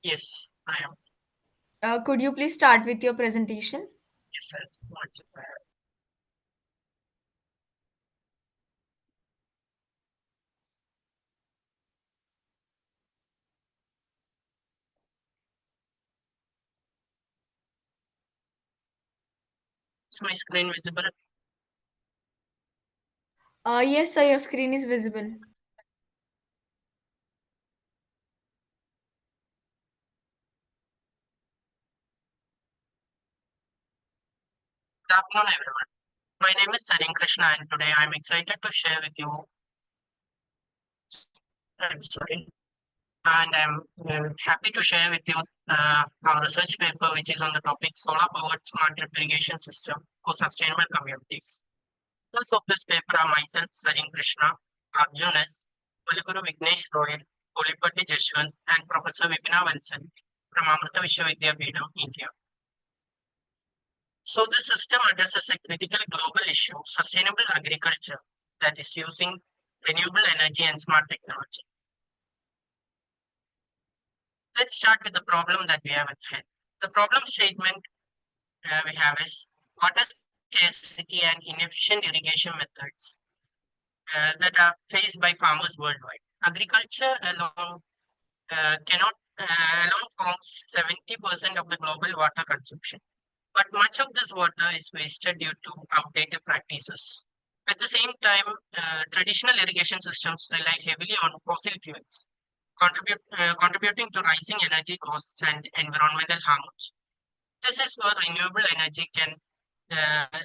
Yes, I am. Could you please start with your presentation? Yes, sir. What's Is my screen visible? Yes, sir, your screen is visible. Good afternoon, everyone. My name is Sarin Krishna, and today I'm excited to share with you. Sorry, and I'm happy to share with you our research paper, which is on the topic solar-powered smart drip irrigation system for sustainable communities. Authors of this paper are myself, Sarin Krishna, Arjun S., Kuliguru Vignesh Royal, Kolipati Jashwant, and Professor Vipina Vansan from Amrita Vishwavidyapitham, India. So this system addresses a critical global issue, sustainable agriculture, that is using renewable energy and smart technology. Let's start with the problem that we have at hand. The problem statement we have is water scarcity and inefficient irrigation methods that are faced by farmers worldwide. Agriculture alone cannot alone forms 70% of the global water consumption. But much of this water is wasted due to outdated practices. At the same time, traditional irrigation systems rely heavily on fossil fuels, contributing to rising energy costs and environmental harms. This is where renewable energy can,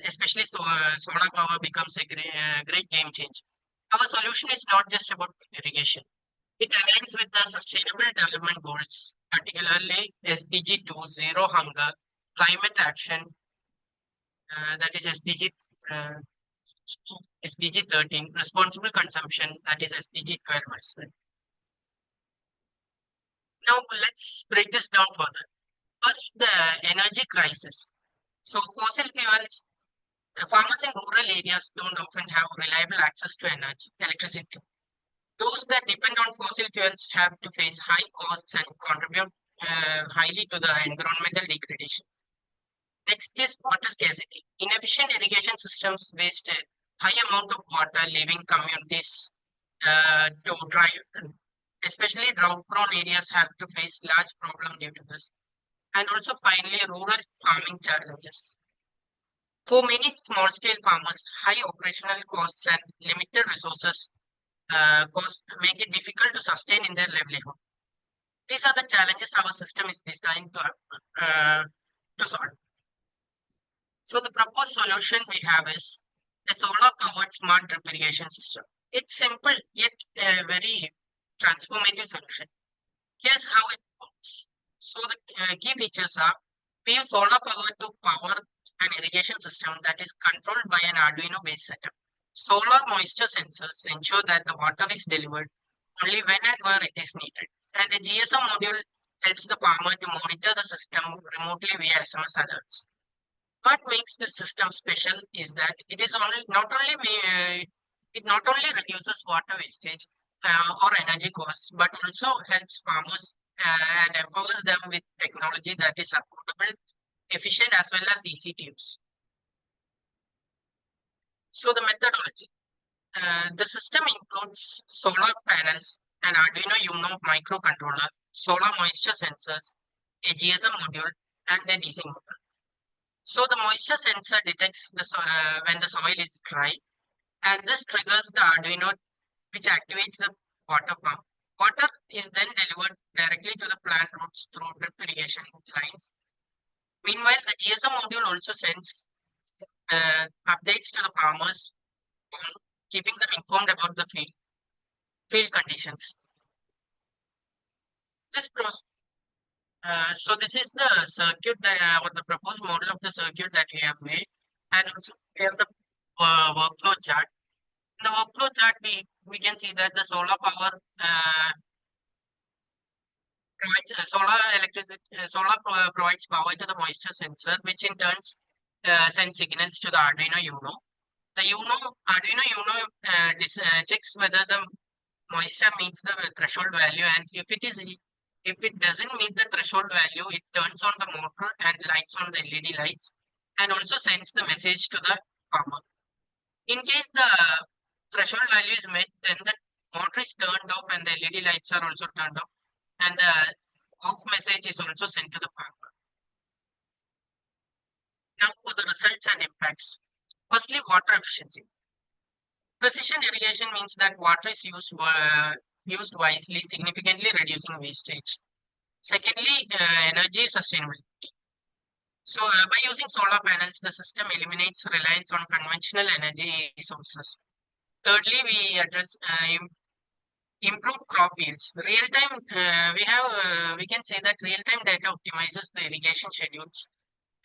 especially solar power, becomes a great game changer. Our solution is not just about irrigation. It aligns with the Sustainable Development Goals, particularly SDG 2, Zero Hunger, Climate Action, that is uh, SDG 13, Responsible Consumption, that is SDG 12 as well. Now let's break this down further. First, the energy crisis. So fossil fuels, farmers in rural areas don't often have reliable access to energy, electricity. Those that depend on fossil fuels have to face high costs and contribute highly to the environmental degradation. Next is water scarcity. Inefficient irrigation systems waste a high amount of water, leaving communities to dry. Especially drought-prone areas have to face large problem due to this. And also finally, rural farming challenges. For many small-scale farmers, high operational costs and limited resources make it difficult to sustain in their livelihood. These are the challenges our system is designed to solve. So the proposed solution we have is a solar-powered smart drip irrigation system. It's simple yet a very transformative solution. Here's how it works. So the key features are we use solar power to power an irrigation system that is controlled by an Arduino-based setup. Solar moisture sensors ensure that the water is delivered only when and where it is needed. And a GSM module helps the farmer to monitor the system remotely via SMS alerts. What makes this system special is that it is only it not only reduces water wastage or energy costs, but also helps farmers and empowers them with technology that is affordable, efficient, as well as easy to use. So the methodology. The system includes solar panels, an Arduino Uno microcontroller, solar moisture sensors, a GSM module, and a DC motor. So the moisture sensor detects when the soil is dry, and this triggers the Arduino, which activates the water pump. Water is then delivered directly to the plant roots through drip irrigation lines. Meanwhile, the GSM module also sends updates to the farmers, keeping them informed about the field conditions. So this is the circuit that, or the proposed model of the circuit that we have made, and also we have the workflow chart. In the workflow chart, we can see that the solar power provides provides power to the moisture sensor, which in turn sends signals to the Arduino Uno. The Arduino Uno checks whether the moisture meets the threshold value, and if it doesn't meet the threshold value, it turns on the motor and lights on the LED lights, and also sends the message to the farmer. In case the threshold value is met, then the motor is turned off and the LED lights are also turned off, and the off message is also sent to the farmer. Now for the results and impacts. Firstly, water efficiency. Precision irrigation means that water is used wisely, significantly reducing wastage. Secondly, energy sustainability. So, by using solar panels, the system eliminates reliance on conventional energy sources. Thirdly, we address improved crop yields. Real time, we can say that real time data optimizes the irrigation schedules,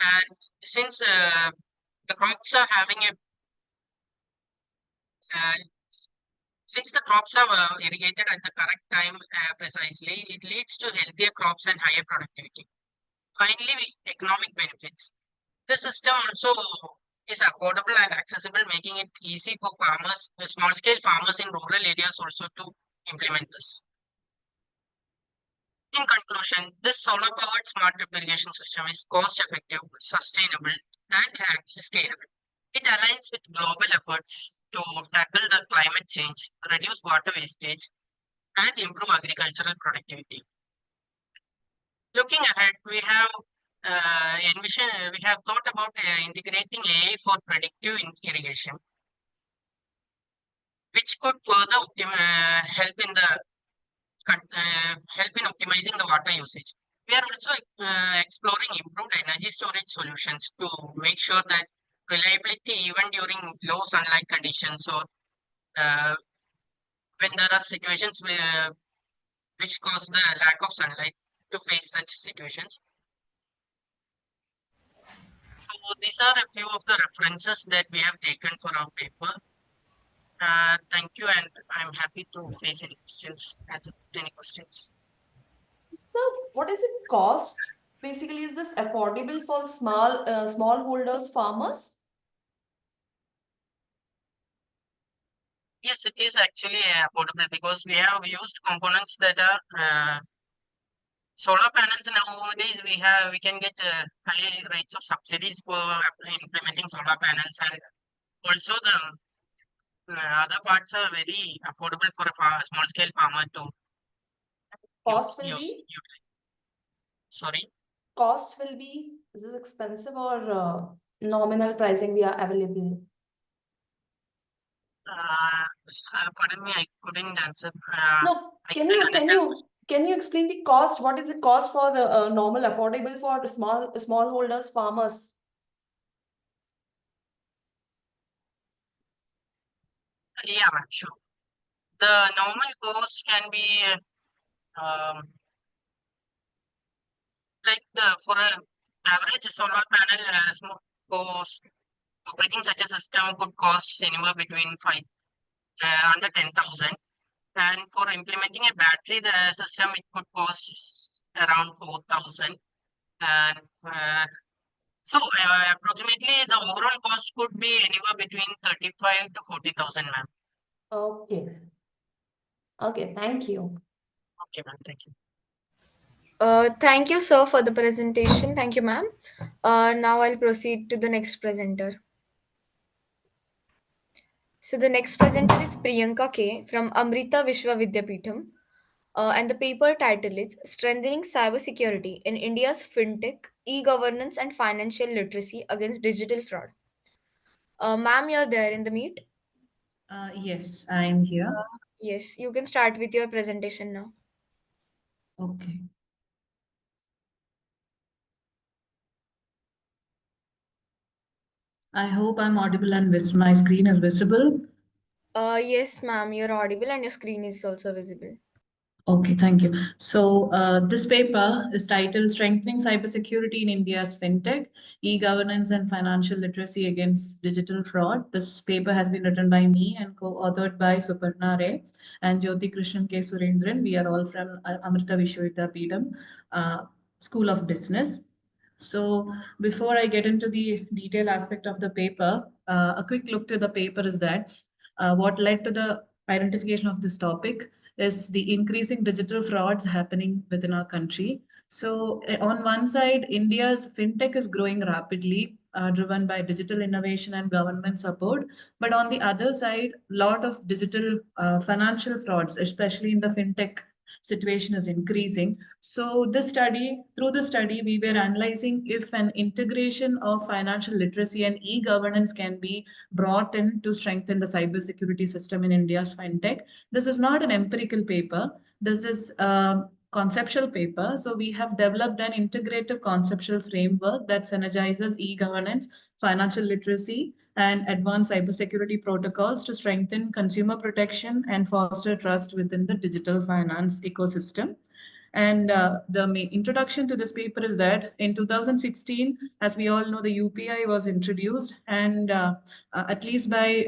and since the crops are having a uh, since the crops are irrigated at the correct time precisely, it leads to healthier crops and higher productivity. Finally, economic benefits. The system also is affordable and accessible, making it easy for farmers, small scale farmers in rural areas also to implement this. In conclusion, this solar powered smart drip irrigation system is cost effective, sustainable, and scalable. It aligns with global efforts to tackle the climate change, reduce water wastage, and improve agricultural productivity. Looking ahead, we have thought about integrating AI for predictive irrigation, which could further help in optimizing the water usage. We are also exploring improved energy storage solutions to make sure that reliability even during low sunlight conditions or uh, when there are situations which cause the lack of sunlight to face such situations. So these are a few of the references that we have taken for our paper. Thank you, and I'm happy to face any questions, answer any questions. So, what is it cost? Basically, is this affordable for small holders, farmers? Yes, it is actually affordable because we have used components that are solar panels. Nowadays we can get high rates of subsidies for implementing solar panels, and also the other parts are very affordable for a small scale farmer to Cost will use. be? Sorry. Cost will be, is this expensive or nominal pricing we are available? Pardon me, I couldn't answer. No, I can couldn't you can understand. you can you explain the cost? What is the cost for the normal affordable for small holders, farmers? Yeah, I'm sure. The normal cost can be um, like for an average solar panel, cost operating such a system could cost anywhere between under 10,000. And for implementing a battery, the system it could cost around 4,000. And approximately the overall cost could be anywhere between 35 to 40,000, ma'am. Okay. Okay, thank you. Okay, ma'am. Thank you. Thank you, sir, for the presentation. Thank you, ma'am. Now I'll proceed to the next presenter. So the next presenter is Priyanka K from Amrita Vishwa Vidyapeetham. And the paper title is Strengthening Cybersecurity in India's FinTech, E-Governance and Financial Literacy Against Digital Fraud. Ma'am, you're there in the meet? Yes, I am here. Yes, you can start with your presentation now. Okay. I hope I'm audible and my screen is visible. Yes, ma'am, you're audible and your screen is also visible. Okay, thank you. So, this paper is titled Strengthening Cybersecurity in India's FinTech, E-Governance and Financial Literacy Against Digital Fraud. This paper has been written by me and co-authored by Suparna Ray and Jyoti Krishnan K. Surendran. We are all from Amrita Vishwavidyapeetham School of Business. So before I get into the detailed aspect of the paper, a quick look to the paper is that what led to the identification of this topic is the increasing digital frauds happening within our country. So on one side, India's fintech is growing rapidly, driven by digital innovation and government support. But on the other side, lot of digital financial frauds, especially in the fintech situation is increasing. So through the study, we were analyzing if an integration of financial literacy and e-governance can be brought in to strengthen the cybersecurity system in India's fintech. This is not an empirical paper. This is a conceptual paper. So we have developed an integrative conceptual framework that synergizes e-governance, financial literacy, and advanced cybersecurity protocols to strengthen consumer protection and foster trust within the digital finance ecosystem. And the introduction to this paper is that in 2016, as we all know, the UPI was introduced, and at least by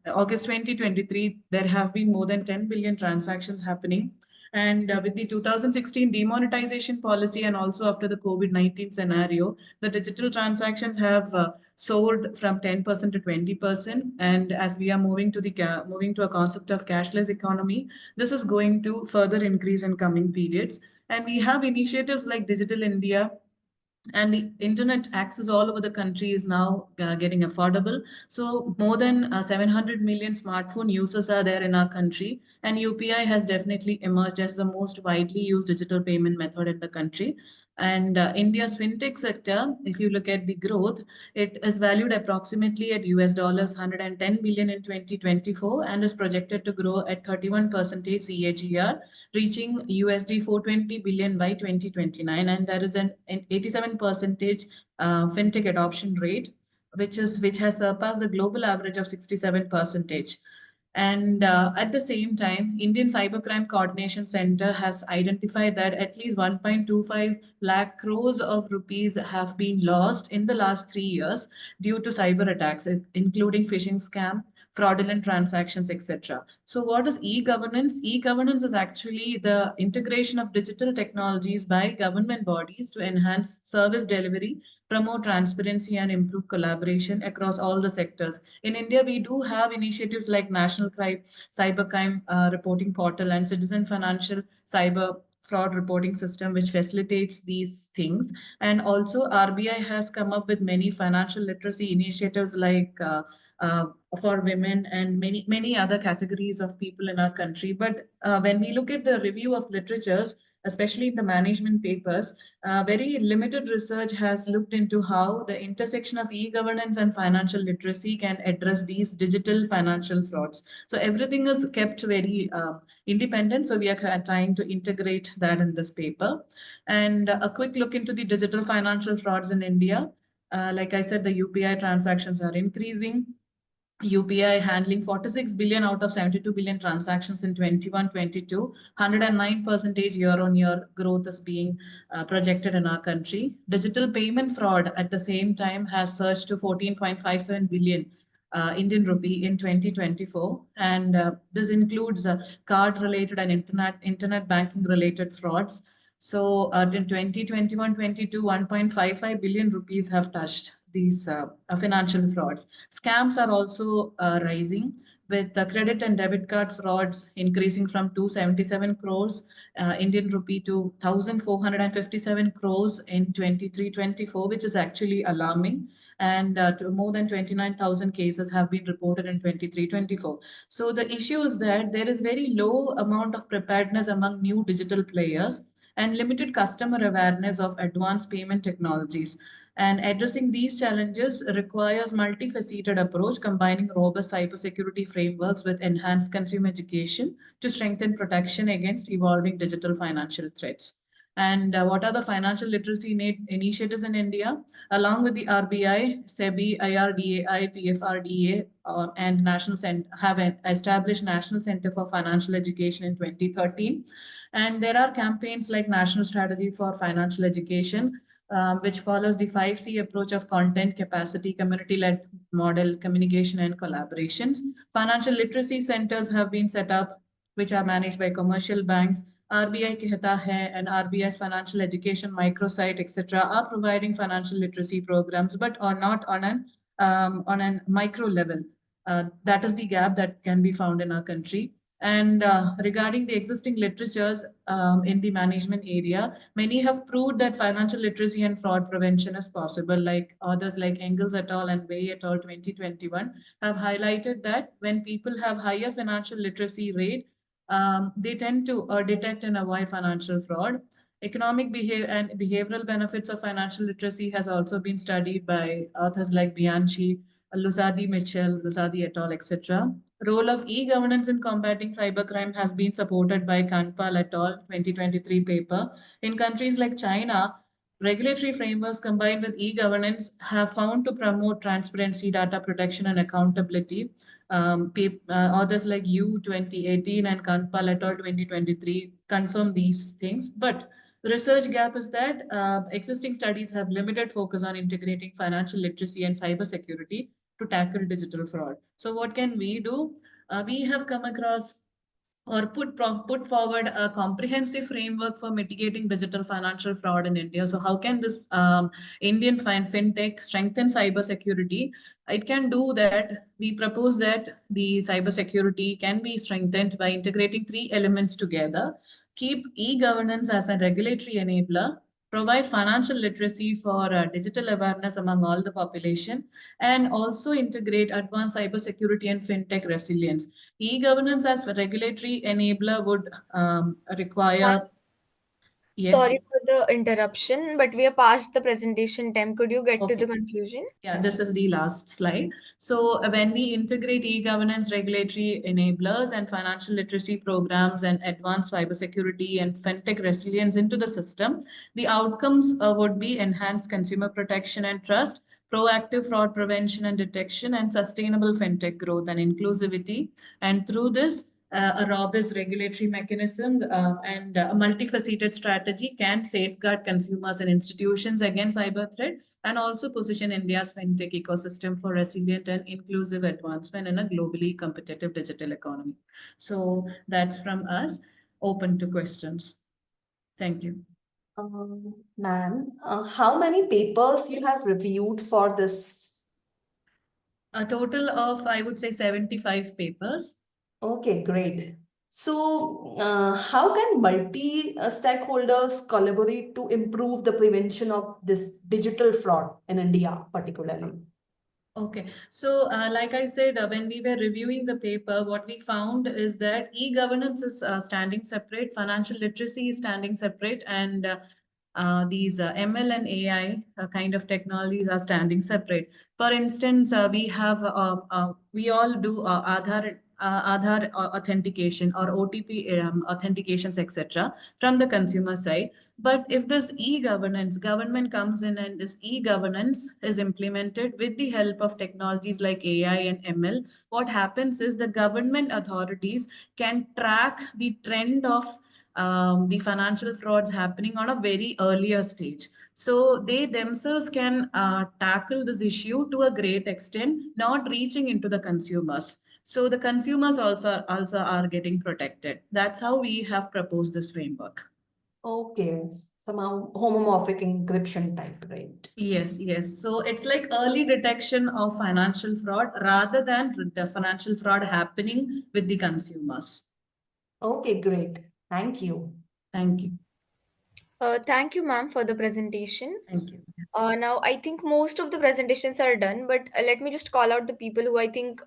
August 2023, there have been more than 10 billion transactions happening. And with the 2016 demonetization policy and also after the COVID-19 scenario, the digital transactions have soared from 10% to 20%. And as we are moving to a concept of cashless economy, this is going to further increase in coming periods. And we have initiatives like Digital India, and the internet access all over the country is now getting affordable. So more than 700 million smartphone users are there in our country, and UPI has definitely emerged as the most widely used digital payment method in the country. And India's fintech sector, if you look at the growth, it is valued approximately at US dollars 110 billion in 2024 and is projected to grow at 31% CAGR, reaching USD 420 billion by 2029. And there is an 87 percentage fintech adoption rate, which has surpassed the global average of 67 percentage. And at the same time, Indian Cybercrime Coordination Center has identified that at least 1.25 lakh crores of rupees have been lost in the last 3 years due to cyber attacks, including phishing scam, fraudulent transactions, etc. So what is e-governance? E-governance is actually the integration of digital technologies by government bodies to enhance service delivery, promote transparency, and improve collaboration across all the sectors. In India, we do have initiatives like National Cybercrime Reporting Portal and Citizen Financial Cyber Fraud Reporting System, which facilitates these things. And also, RBI has come up with many financial literacy initiatives like uh, for women and many other categories of people in our country. But when we look at the review of literatures, especially in the management papers, very limited research has looked into how the intersection of e-governance and financial literacy can address these digital financial frauds. So everything is kept very independent. So we are trying to integrate that in this paper. And a quick look into the digital financial frauds in India. Like I said, the UPI transactions are increasing. UPI handling 46 billion out of 72 billion transactions in 21-22, 109% year on year growth is being projected in our country. Digital payment fraud at the same time has surged to 14.57 billion Indian rupee in 2024. And this includes card related and internet banking related frauds. So in 2021-22, 1.55 billion rupees have touched these financial frauds. Scams are also rising, with the credit and debit card frauds increasing from 277 crores Indian rupee to 1,457 crores in 23-24, which is actually alarming. And to more than 29,000 cases have been reported in 23-24. So the issue is that there is very low amount of preparedness among new digital players and limited customer awareness of advanced payment technologies. And addressing these challenges requires multifaceted approach, combining robust cybersecurity frameworks with enhanced consumer education to strengthen protection against evolving digital financial threats. And what are the financial literacy initiatives in India? Along with the RBI, SEBI, IRDAI, PFRDA, and have established National Center for Financial Education in 2013. And there are campaigns like National Strategy for Financial Education, which follows the 5C approach of content, capacity, community-led model, communication, and collaborations. Financial literacy centers have been set up, which are managed by commercial banks. RBI Kehta Hai and RBI's Financial Education Microsite, etc., are providing financial literacy programs, but are not on an micro level. That is the gap that can be found in our country. And regarding the existing literatures in the management area, many have proved that financial literacy and fraud prevention is possible. Like authors like Engels et al. And Wei et al. 2021 have highlighted that when people have higher financial literacy rate, they tend to detect and avoid financial fraud. Economic behavior and behavioral benefits of financial literacy has also been studied by authors like Bianchi, Luzadi Mitchell, Luzadi et al., etc. Role of e-governance in combating cybercrime has been supported by Kanpal et al. 2023 paper. In countries like China, regulatory frameworks combined with e-governance have found to promote transparency, data protection, and accountability. Authors like you 2018 and Kanpal et al. 2023 confirm these things. But the research gap is that existing studies have limited focus on integrating financial literacy and cybersecurity to tackle digital fraud. So, what can we do? We have come across or put forward a comprehensive framework for mitigating digital financial fraud in India. So, how can this Indian fintech strengthen cybersecurity? It can do that. We propose that the cybersecurity can be strengthened by integrating three elements together. Keep e-governance as a regulatory enabler, provide financial literacy for digital awareness among all the population, and also integrate advanced cybersecurity and fintech resilience. E-governance as a regulatory enabler would require, yes. Sorry for the interruption, but we are past the presentation time. Could you get to Okay. the conclusion? Yeah, this is the last slide. So when we integrate e-governance regulatory enablers and financial literacy programs and advanced cybersecurity and fintech resilience into the system, the outcomes would be enhanced consumer protection and trust, proactive fraud prevention and detection, and sustainable fintech growth and inclusivity. And through this, a robust regulatory mechanism and a multifaceted strategy can safeguard consumers and institutions against cyber threat and also position India's fintech ecosystem for resilient and inclusive advancement in a globally competitive digital economy. So that's from us. Open to questions. Thank you. Ma'am, how many papers you have reviewed for this? A total of, I would say, 75 papers. Okay, great. So, how can multi-stakeholders collaborate to improve the prevention of this digital fraud in India, particularly? Okay, so like I said, when we were reviewing the paper, what we found is that e-governance is standing separate, financial literacy is standing separate, and these ML and AI kind of technologies are standing separate. For instance, we all do Aadhaar authentication or OTP authentications, etc., from the consumer side. But if this e-governance, government comes in and this e-governance is implemented with the help of technologies like AI and ML, what happens is the government authorities can track the trend of the financial frauds happening on a very earlier stage. So they themselves can tackle this issue to a great extent, not reaching into the consumers. So the consumers also are getting protected. That's how we have proposed this framework. Okay, somehow homomorphic encryption type, right? Yes, yes. So it's like early detection of financial fraud rather than the financial fraud happening with the consumers. Okay, great. Thank you. Thank you. Thank you, ma'am, for the presentation. Thank you. Now, I think most of the presentations are done, but let me just call out the people who I think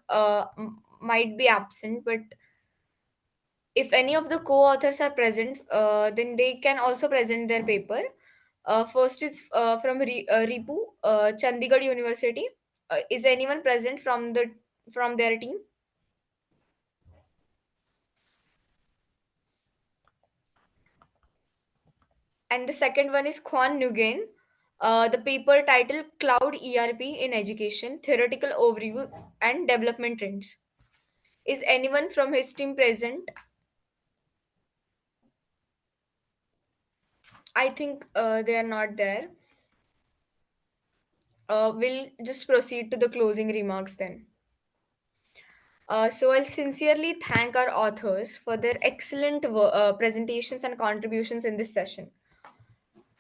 might be absent. But if any of the co-authors are present, then they can also present their paper. First is from Ripu, Chandigarh University. Is anyone present from their team? And the second one is Kwan Nguyen. The paper titled Cloud ERP in Education, Theoretical Overview and Development Trends. Is anyone from his team present? I think they are not there. We'll just proceed to the closing remarks then. So I'll sincerely thank our authors for their excellent presentations and contributions in this session,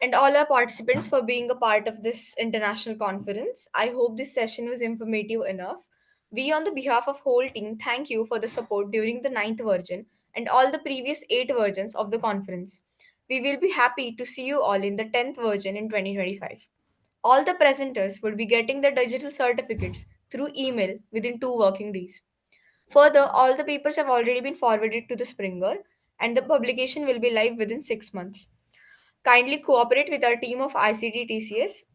and all our participants for being a part of this international conference. I hope this session was informative enough. We, on the behalf of whole team, thank you for the support during the ninth version and all the previous 8 versions of the conference. We will be happy to see you all in the 10th version in 2025. All the presenters will be getting their digital certificates through email within 2 working days. Further, all the papers have already been forwarded to the Springer, and the publication will be live within 6 months. Kindly cooperate with our team of ICTTCS.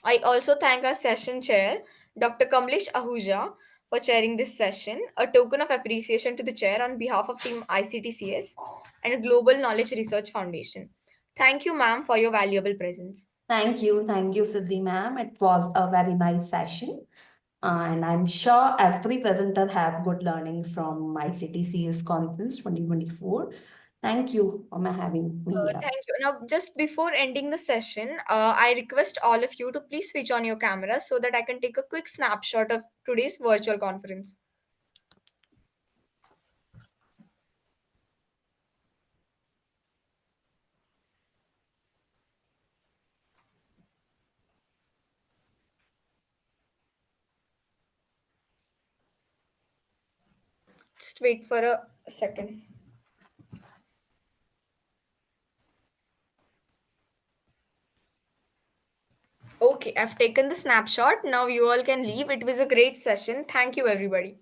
I also thank our session chair, Dr. Kamlesh Ahuja, for chairing this session, a token of appreciation to the chair on behalf of Team ICTCS and Global Knowledge Research Foundation. Thank you, ma'am, for your valuable presence. Thank you, Siddhi ma'am. It was a very nice session. And I'm sure every presenter have good learning from ICTCS conference 2024. Thank you for having me here. Thank you. Now, just before ending the session, I request all of you to please switch on your camera so that I can take a quick snapshot of today's virtual conference. Just wait for a second. Okay, I've taken the snapshot. Now you all can leave. It was a great session. Thank you, everybody.